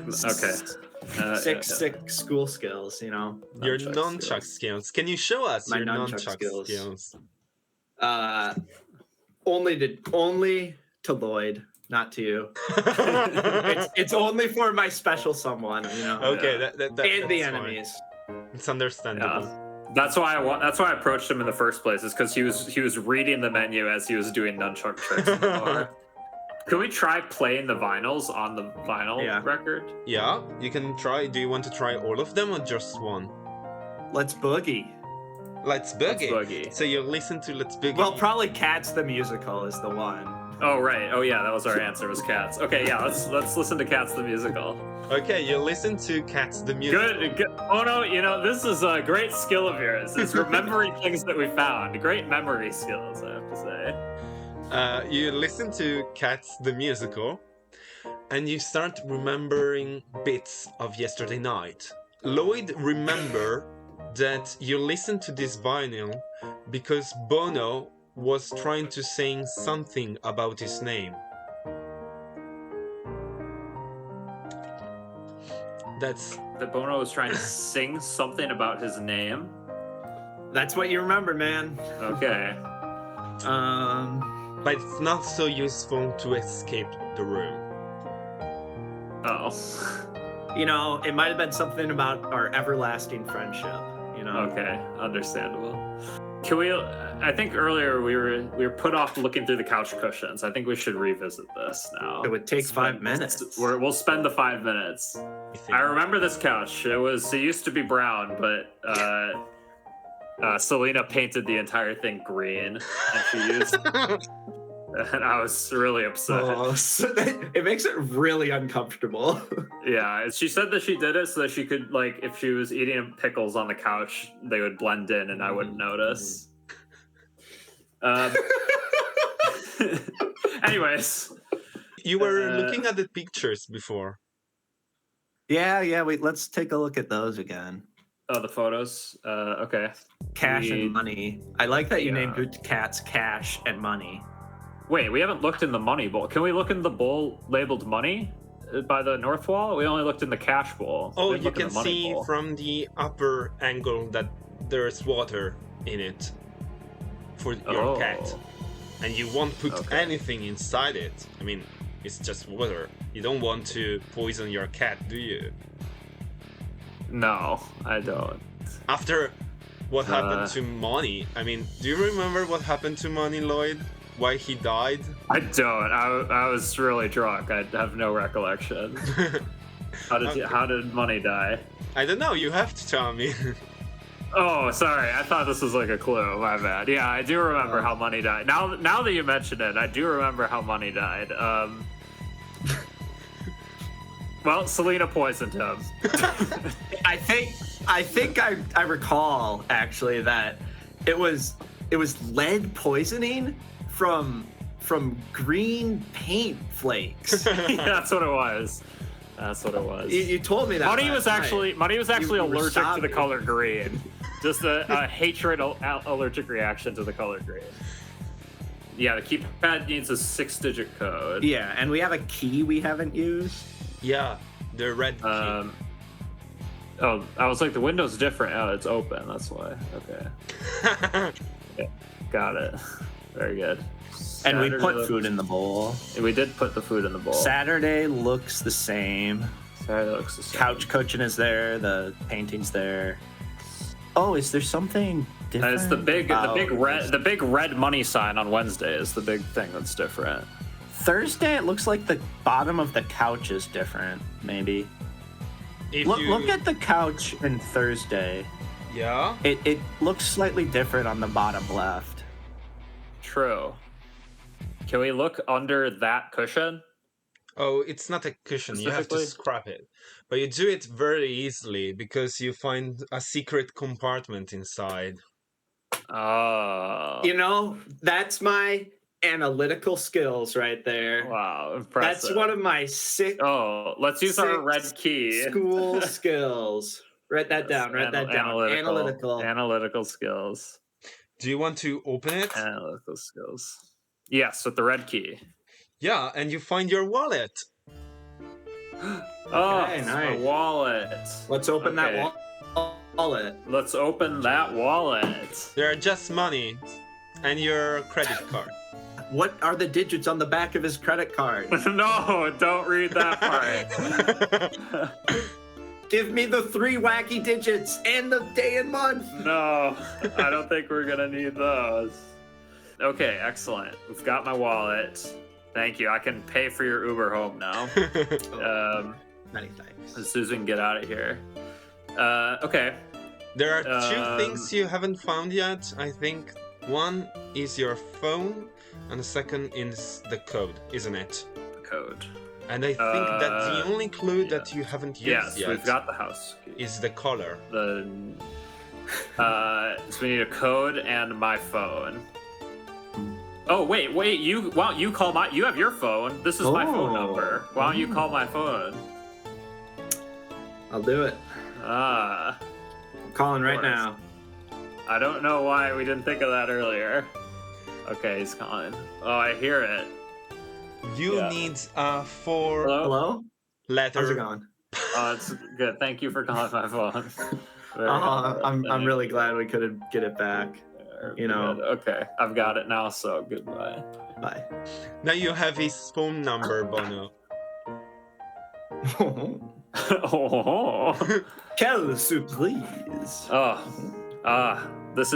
school skills. Your Nunchuck nunchuck skills. Can you show us My your nunchuck nunchuck skills. skills? Only to Lloyd, not to you. It's only for my special someone, Okay, that and the that's fine. enemies. It's understandable. Yeah. That's why I approached him in the first place, is because he was reading the menu as he was doing nunchuck tricks. in the bar. Can we try playing the vinyls on the vinyl record? Yeah, you can try. Do you want to try all of them or just one? Let's boogie. Let's Boogie. Boogie. So you listen to Let's Boogie. Well, probably Cats the Musical is the one. Oh right. Oh yeah, that was our answer. Was Cats. Okay, yeah. Let's listen to Cats the musical. Okay, you listen to Cats the Musical. Good. Oh no, this is a great skill of yours. It's remembering things that we found. Great memory skills, I have to say. You listen to Cats the Musical, and you start remembering bits of yesterday night. Lloyd, remember that you listened to this vinyl because Bono was trying to say something about his name. That's That Bono was trying to sing something about his name. That's what you remember, man. Okay. but it's not so useful to escape the room. Oh. It might have been something about our everlasting friendship. Okay, understandable. Can we? I think earlier we were put off looking through the couch cushions. I think we should revisit this now. It would take 5 minutes. We'll spend the 5 minutes. I remember this couch. It used to be brown, but Selena painted the entire thing green, and she used. And I was really upset. Oh, it makes it really uncomfortable. Yeah, she said that she did it so that she could, like, if she was eating pickles on the couch, they would blend in and I wouldn't notice. Anyways. You were looking at the pictures before. Yeah. Wait, let's take a look at those again. Oh, the photos? Okay. Cash and money. I like that you named your cats Cash and Money. Wait, we haven't looked in the money bowl. Can we look in the bowl labeled money by the north wall? We only looked in the cash bowl. Oh, Didn't you look in can the money see bowl. from the upper angle that there's water in it for your cat. And you won't put anything inside it. I mean, it's just water. You don't want to poison your cat, do you? No, I don't. After what happened to Money, I mean, do you remember what happened to Money, Lloyd? Why he died? I don't. I was really drunk. I have no recollection. How did Money die? I don't know. You have to tell me. Oh, sorry. I thought this was like a clue. My bad. Yeah, I do remember how Money died. Now that you mention it, I do remember how Money died. Well, Selena poisoned him. I think I recall actually that it was lead poisoning from green paint flakes. Yeah, that's what it was. That's what it was. You told me that. Money was actually You were allergic to the sobbing. color green. Just a hatred allergic reaction to the color green. Yeah, the keypad needs a 6-digit code. Yeah, and we have a key we haven't used. Yeah, the red key. Oh, I was like, the window's different. Oh, it's open. That's why. Okay. Yeah, got it. Very good. And we Saturday put looks- food in the bowl. We did put the food in the bowl. Saturday looks the same. Saturday looks the same. Couch cushion is there. The painting's there. Oh, is there something different? It's the big about the big red money sign on Wednesday is the big thing that's different. Thursday, it looks like the bottom of the couch is different. Maybe. Look at the couch in Thursday. Yeah. It looks slightly different on the bottom left. True. Can we look under that cushion? Oh, it's not a cushion. You have to Specifically? scrap it. But you do it very easily because you find a secret compartment inside. Oh. You know, that's my analytical skills right there. Wow, impressive. That's one of my six Oh, let's use our red key. school skills. Write that down. Write that down. Analytical skills. Do you want to open it? Analytical skills. Yes, with the red key. Yeah, and you find your wallet. Oh, Okay, it's my nice. wallet. Let's open Okay. that wallet. Let's open that wallet. There are just money and your credit card. What are the digits on the back of his credit card? No, don't read that part. Give me the 3 wacky digits and the day and month. No, I don't think we're gonna need those. Okay, excellent. We've got my wallet. Thank you. I can pay for your Uber home now. Many thanks. As soon as we can get out of here. Okay. There are two Um, things you haven't found yet, I think. One is your phone, and the second is the code, isn't it? Code. And I think that the only clue that you haven't used Yes, yet we've got the house key. is the color. So we need a code and my phone. Oh wait, you why don't you call my you have your phone. This is my phone number. Why don't you call my phone? I'll do it. I'm calling right now. I don't know why we didn't think of that earlier. Okay, he's calling. Oh, I hear it. You need a 4 Hello? letter. How's it going? Oh, it's good. Thank you for calling my phone. I'm really glad we could get it back. You know. Good. Okay, I've got it now. So goodbye. Bye. Now you have his phone number, Bono. Oh. Quelle surprise! This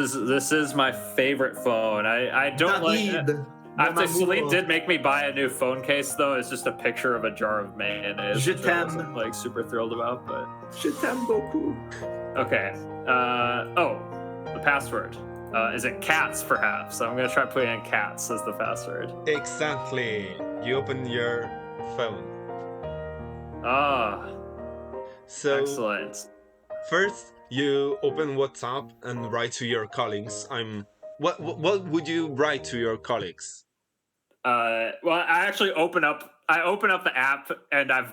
is my favorite phone. I don't like. David, I have to say, mon Celine amour. did make me buy a new phone case, though. It's just a picture of a jar of mayonnaise, Je which I t'aime. wasn't like super thrilled about. But Je t'aime beaucoup. okay. The password. Is it cats, perhaps? I'm gonna try putting in cats as the password. Exactly. You open your phone. So Excellent. first you open WhatsApp and write to your colleagues. What would you write to your colleagues? Well, I actually open up the app and I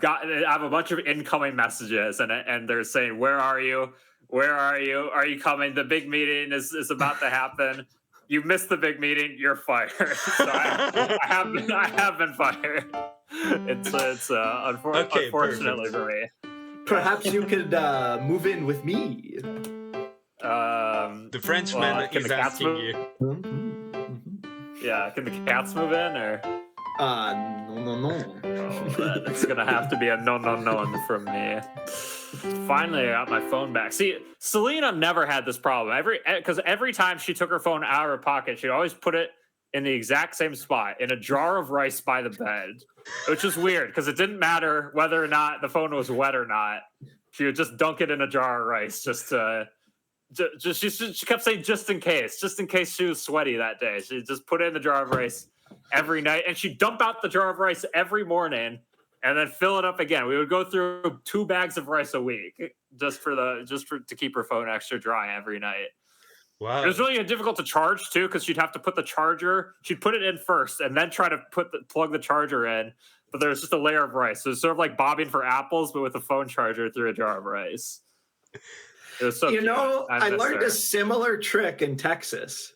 have a bunch of incoming messages and they're saying, "Where are you? Where are you? Are you coming? The big meeting is about to happen. You missed the big meeting. You're fired." So I have been fired. It's unfortunately perfect. for me. Perhaps you could move in with me. The Frenchman can is the cats asking move? you. Yeah, can the cats move in or? No. Oh, it's gonna have to be a no from me. Finally, I got my phone back. See, Selena never had this problem. Because every time she took her phone out of her pocket, she'd always put it in the exact same spot, in a jar of rice by the bed, which is weird because it didn't matter whether or not the phone was wet or not. She would just dunk it in a jar of rice she kept saying just in case she was sweaty that day. She just put it in the jar of rice every night, and she'd dump out the jar of rice every morning and then fill it up again. We would go through 2 bags of rice a week just to keep her phone extra dry every night. Wow. It was really difficult to charge too, because she'd have to put the charger. She'd put it in first and then try to plug the charger in. But there was just a layer of rice. So it was sort of like bobbing for apples, but with a phone charger through a jar of rice. It was so You cute. know, I miss learned her. a similar trick in Texas.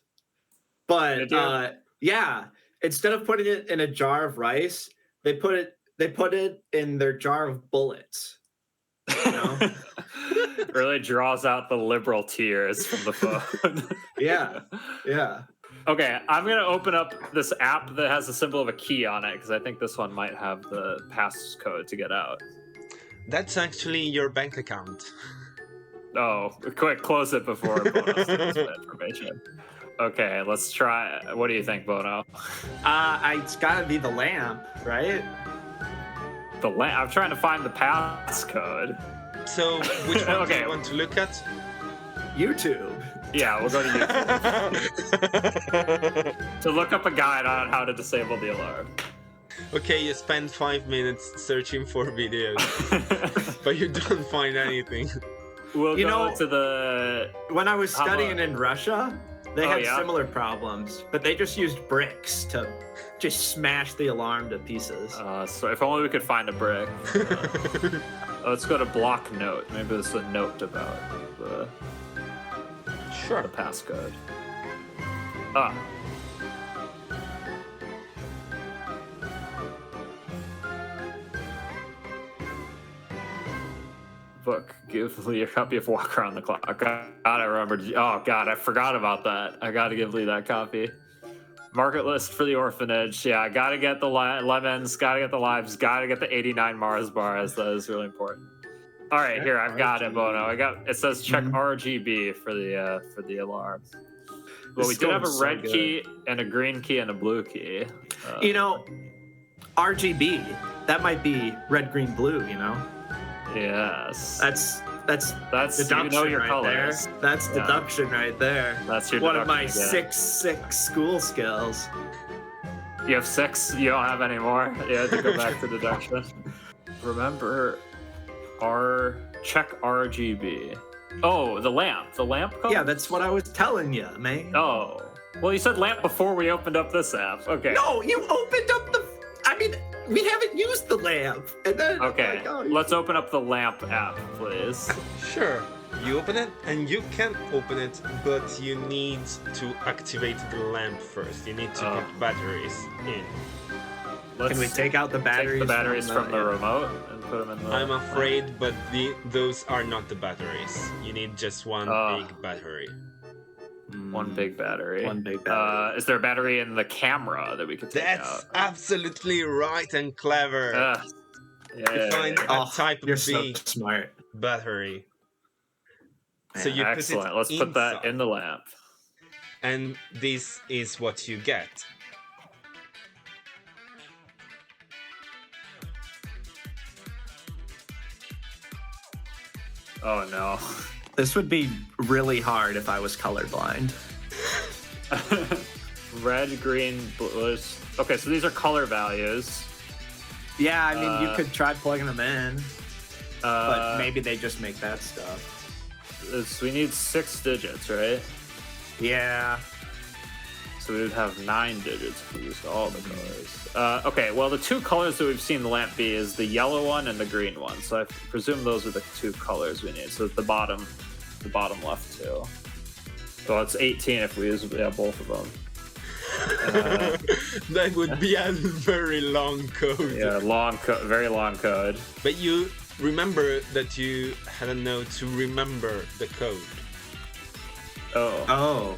But Did you? yeah, instead of putting it in a jar of rice, they put it in their jar of bullets. You know? Really draws out the liberal tears from the phone. Yeah. Okay, I'm gonna open up this app that has the symbol of a key on it because I think this one might have the passcode to get out. That's actually your bank account. Oh, quick, close it before Bono steals my information. Okay, let's try. What do you think, Bono? It's gotta be the lamp, right? I'm trying to find the passcode. So which one do Okay. you want to look at? YouTube. Yeah, we'll go to YouTube to look up a guide on how to disable the alarm. Okay, you spend 5 minutes searching for videos, but you don't find anything. We'll You go know- to the. When I was How about- studying in Russia, they Oh, had yeah? similar problems, but they just used bricks to just smash the alarm to pieces. So if only we could find a brick. Let's go to block note. Maybe there's a note about the passcode. Ah. Book. Give Lee a copy of Walk Around the Clock. God, I remembered. Oh, God, I forgot about that. I gotta give Lee that copy. Market list for the orphanage. Yeah, gotta get the lemons, gotta get the limes, gotta get the 89 Mars bars. That is really important. All right, here, I've got it, Bono. It says check RGB for the alarms. Well, we did have a red key and a green key and a blue key. You know, RGB, that might be red, green, blue, you know? Yes. That's you deduction know your right colors. there. That's Yeah. deduction right there. That's your one of my deduction, yeah. six school skills. You have 6. You don't have any more. You had to go back to deduction. Remember, check RGB. Oh, the lamp. The lamp color? Yeah, that's what I was telling you, man. Oh. Well, you said lamp before we opened up this app. Okay. No, you opened up the. I mean, we haven't used the lamp. And then, Okay. like, oh, Let's open up the lamp app, please. Sure. You open it, and you can open it, but you need to activate the lamp first. You need to Oh. put batteries in. Let's Can we take out the batteries? take the batteries from the yeah. remote and put them in the. I'm afraid, but those are not the batteries. You need just one big battery. One big battery. One big battery. Is there a battery in the camera that we could take That's out? absolutely right and clever. You find a type You're B so smart. battery. So you Excellent. put it Let's put that inside, in the lamp. and this is what you get. Oh no. This would be really hard if I was colorblind. Red, green, blue. Okay, so these are color values. Yeah, I mean, you could try plugging them in, but Uh, maybe they just make that stuff. we need 6 digits, right? Yeah. So we would have 9 digits if we used all the colors. Okay, well, the 2 colors that we've seen the lamp be is the yellow one and the green one. So I presume those are the 2 colors we need. So the bottom left 2. So it's 18 if we use both of them. That would be a very long code. Yeah, very long code. But you remember that you had a note to remember the code. Oh. Oh.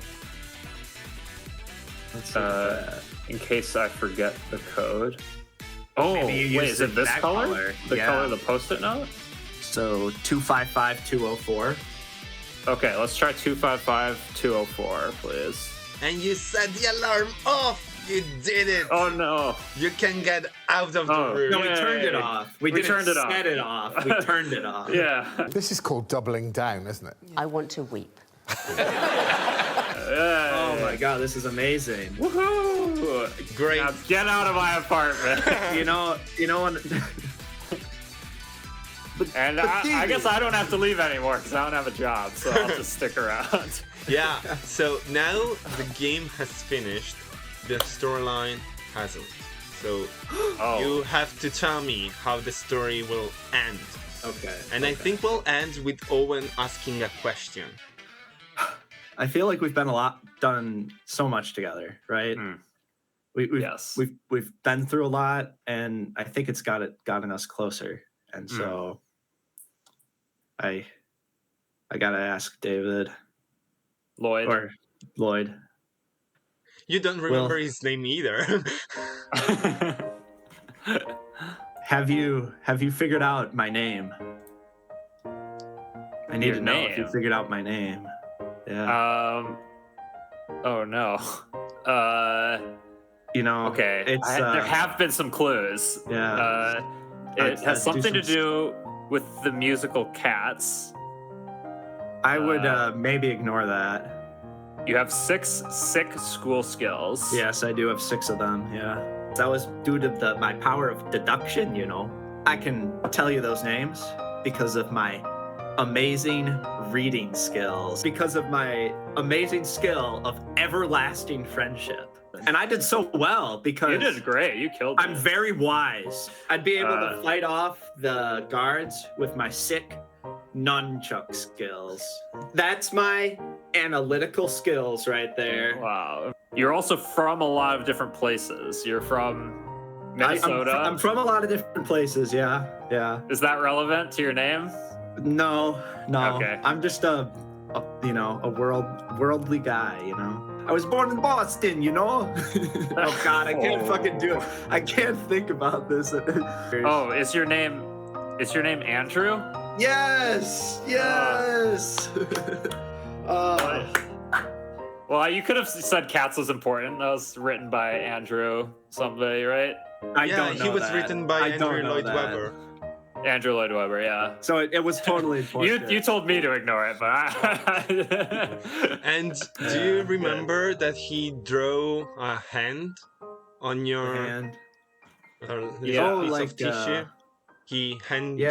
Let's look at that. In case I forget the code. Oh, Maybe you wait, used is it this that color? color. The Yeah. color of the post-it note? So 255204. Okay, let's try 255204, please. And you set the alarm off! You did it! Oh no! You can get out of the Oh, room. No, we turned it Yay. off. We didn't turned it off. set it off. We turned it off. Yeah. This is called doubling down, isn't it? I want to weep. Oh my god, this is amazing. Woohoo! Great. Now get out of my apartment. you know when And I guess I don't have to leave anymore because I don't have a job, so I'll just stick around. Yeah, so now the game has finished, the storyline hasn't. So you have to tell me how the story will end. Okay. And I think we'll end with Owen asking a question. I feel like we've done so much together, right? Yes. We've been through a lot, and I think it's gotten us closer. And so I gotta ask David Lloyd. or Lloyd. You don't remember his name either. Have you figured out my name? I need Your to know if you name? figured out my name. Yeah. Oh no. You know. Okay. It's there have been some clues. yeah. It has do something to some do with the musical Cats. I would maybe ignore that. You have 6 sick school skills. Yes, I do have 6 of them. Yeah. That was due to my power of deduction, you know. I can tell you those names because of my amazing reading skills, because of my amazing skill of everlasting friendship. And I did so well because You did great. You killed I'm it. very wise. I'd be able to fight off the guards with my sick nunchuck skills. That's my analytical skills right there. Wow. You're also from a lot of different places. You're from Minnesota. I'm from a lot of different places, yeah. Yeah. Is that relevant to your name? No. Okay. I'm just a worldly guy, you know. I was born in Boston, you know. Oh God, I can't fucking do it. I can't think about this. Oh, is your name Andrew? Yes. Well, you could have said Cats was important. That was written by Andrew somebody, right? He was written by Andrew Lloyd Webber. Andrew Lloyd Webber, yeah. So it was totally important. You told me to ignore it, but And do you remember that he drew a hand on your hand? Piece of tissue? He hand drew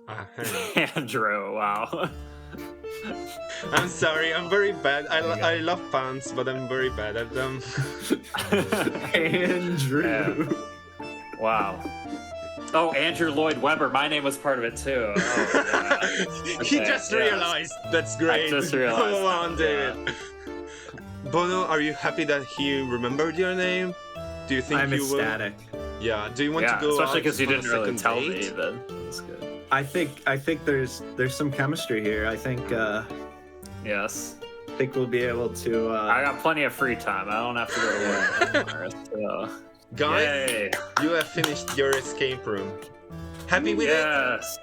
a hand. Andrew, wow. I'm sorry, I'm very bad. I love puns, but I'm very bad at them. Andrew. Yeah. Wow. Oh, Andrew Lloyd Webber. My name was part of it too. Oh, yeah. He Okay, just yeah. realized. That's great. I just realized. Come on, David. Bono, are you happy that he remembered your name? Do you think I'm you ecstatic. will? Yeah. Do you want to go especially out because you on a didn't really second tell date? me. Then that's good. I think there's some chemistry here. I think Yes. we'll be able to. I got plenty of free time. I don't have to go to work tomorrow. So. Guys, Yay. you have finished your escape room. Happy with it? Yes.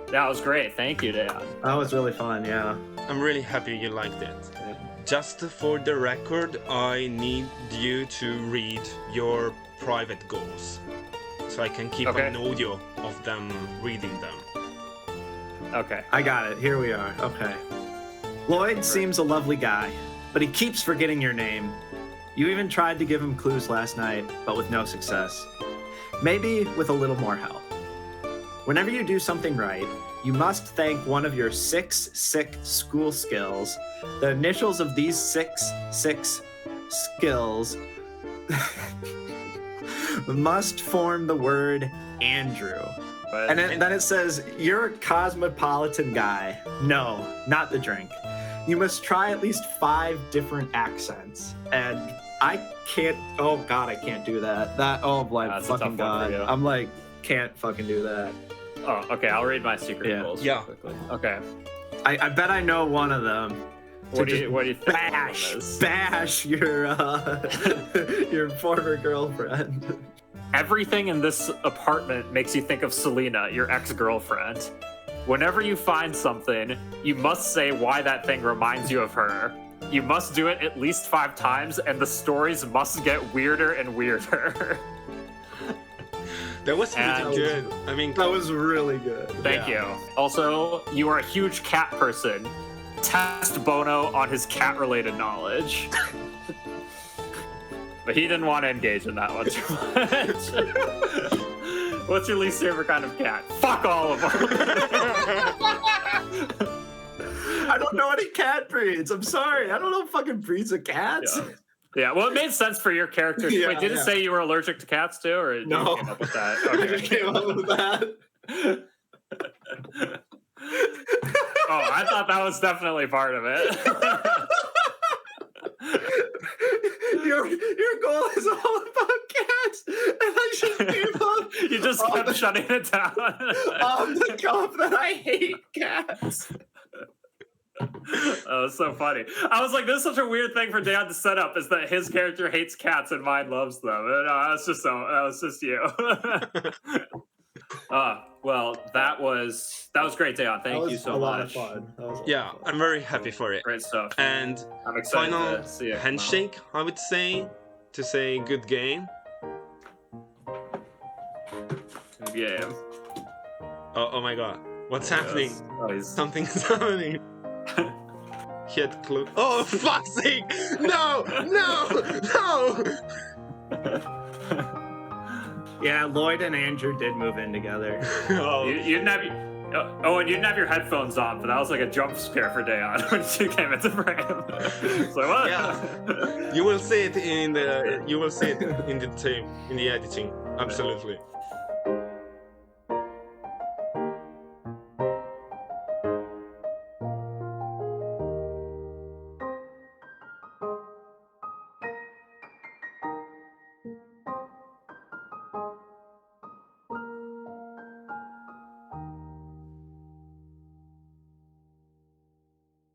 That was great. Thank you, Dan. That was really fun. Yeah. I'm really happy you liked it. Just for the record, I need you to read your private goals, so I can keep an audio of them reading them. Okay. I got it. Here we are. Okay. Lloyd seems a lovely guy, but he keeps forgetting your name. You even tried to give him clues last night, but with no success. Maybe with a little more help. Whenever you do something right, you must thank one of your 6 sick school skills. The initials of these 6 skills must form the word Andrew. And then it says, you're a cosmopolitan guy. No, not the drink. You must try at least 5 different accents. And I can't, oh God, I can't do that. That's a tough fucking one God. for you. I'm like, can't fucking do that. Oh, okay. I'll read my secret goals real quickly. Okay. I bet I know one of them. What do you think? Bash your your former girlfriend. Everything in this apartment makes you think of Selena, your ex-girlfriend. Whenever you find something, you must say why that thing reminds you of her. You must do it at least 5 times, and the stories must get weirder and weirder. That was pretty good. I mean, that was really good. Thank you. Also, you are a huge cat person. Test Bono on his cat-related knowledge. But he didn't want to engage in that one too much. What's your least favorite kind of cat? Fuck all of them. I don't know any cat breeds. I'm sorry. I don't know fucking breeds of cats. Yeah, well, it made sense for your character. Yeah, Wait, did it say you were allergic to cats too, or No. you came up with that? I just came up with that. Oh, I thought that was definitely part of it. Your goal is all about cats, and I just gave up. You just kept shutting it down. On the cuff that I hate cats. That was so funny. I was like, this is such a weird thing for Dan to set up, is that his character hates cats and mine loves them. And, that was just you. Well, that was great, Dan. Thank you so much. That was a lot of fun. yeah, I'm very happy for it. Great stuff. And I'm excited final to see it. handshake, I would say, to say good game. Good game. Oh my God, what's happening? Oh, Something's happening. He had clue. Oh, fuck's sake! No! Yeah, Lloyd and Andrew did move in together. You didn't have and you didn't have your headphones on, but that was like a jump scare for Dayon when you came into frame. It's like what? Yeah, you will see it in the in the tape in the editing. Absolutely.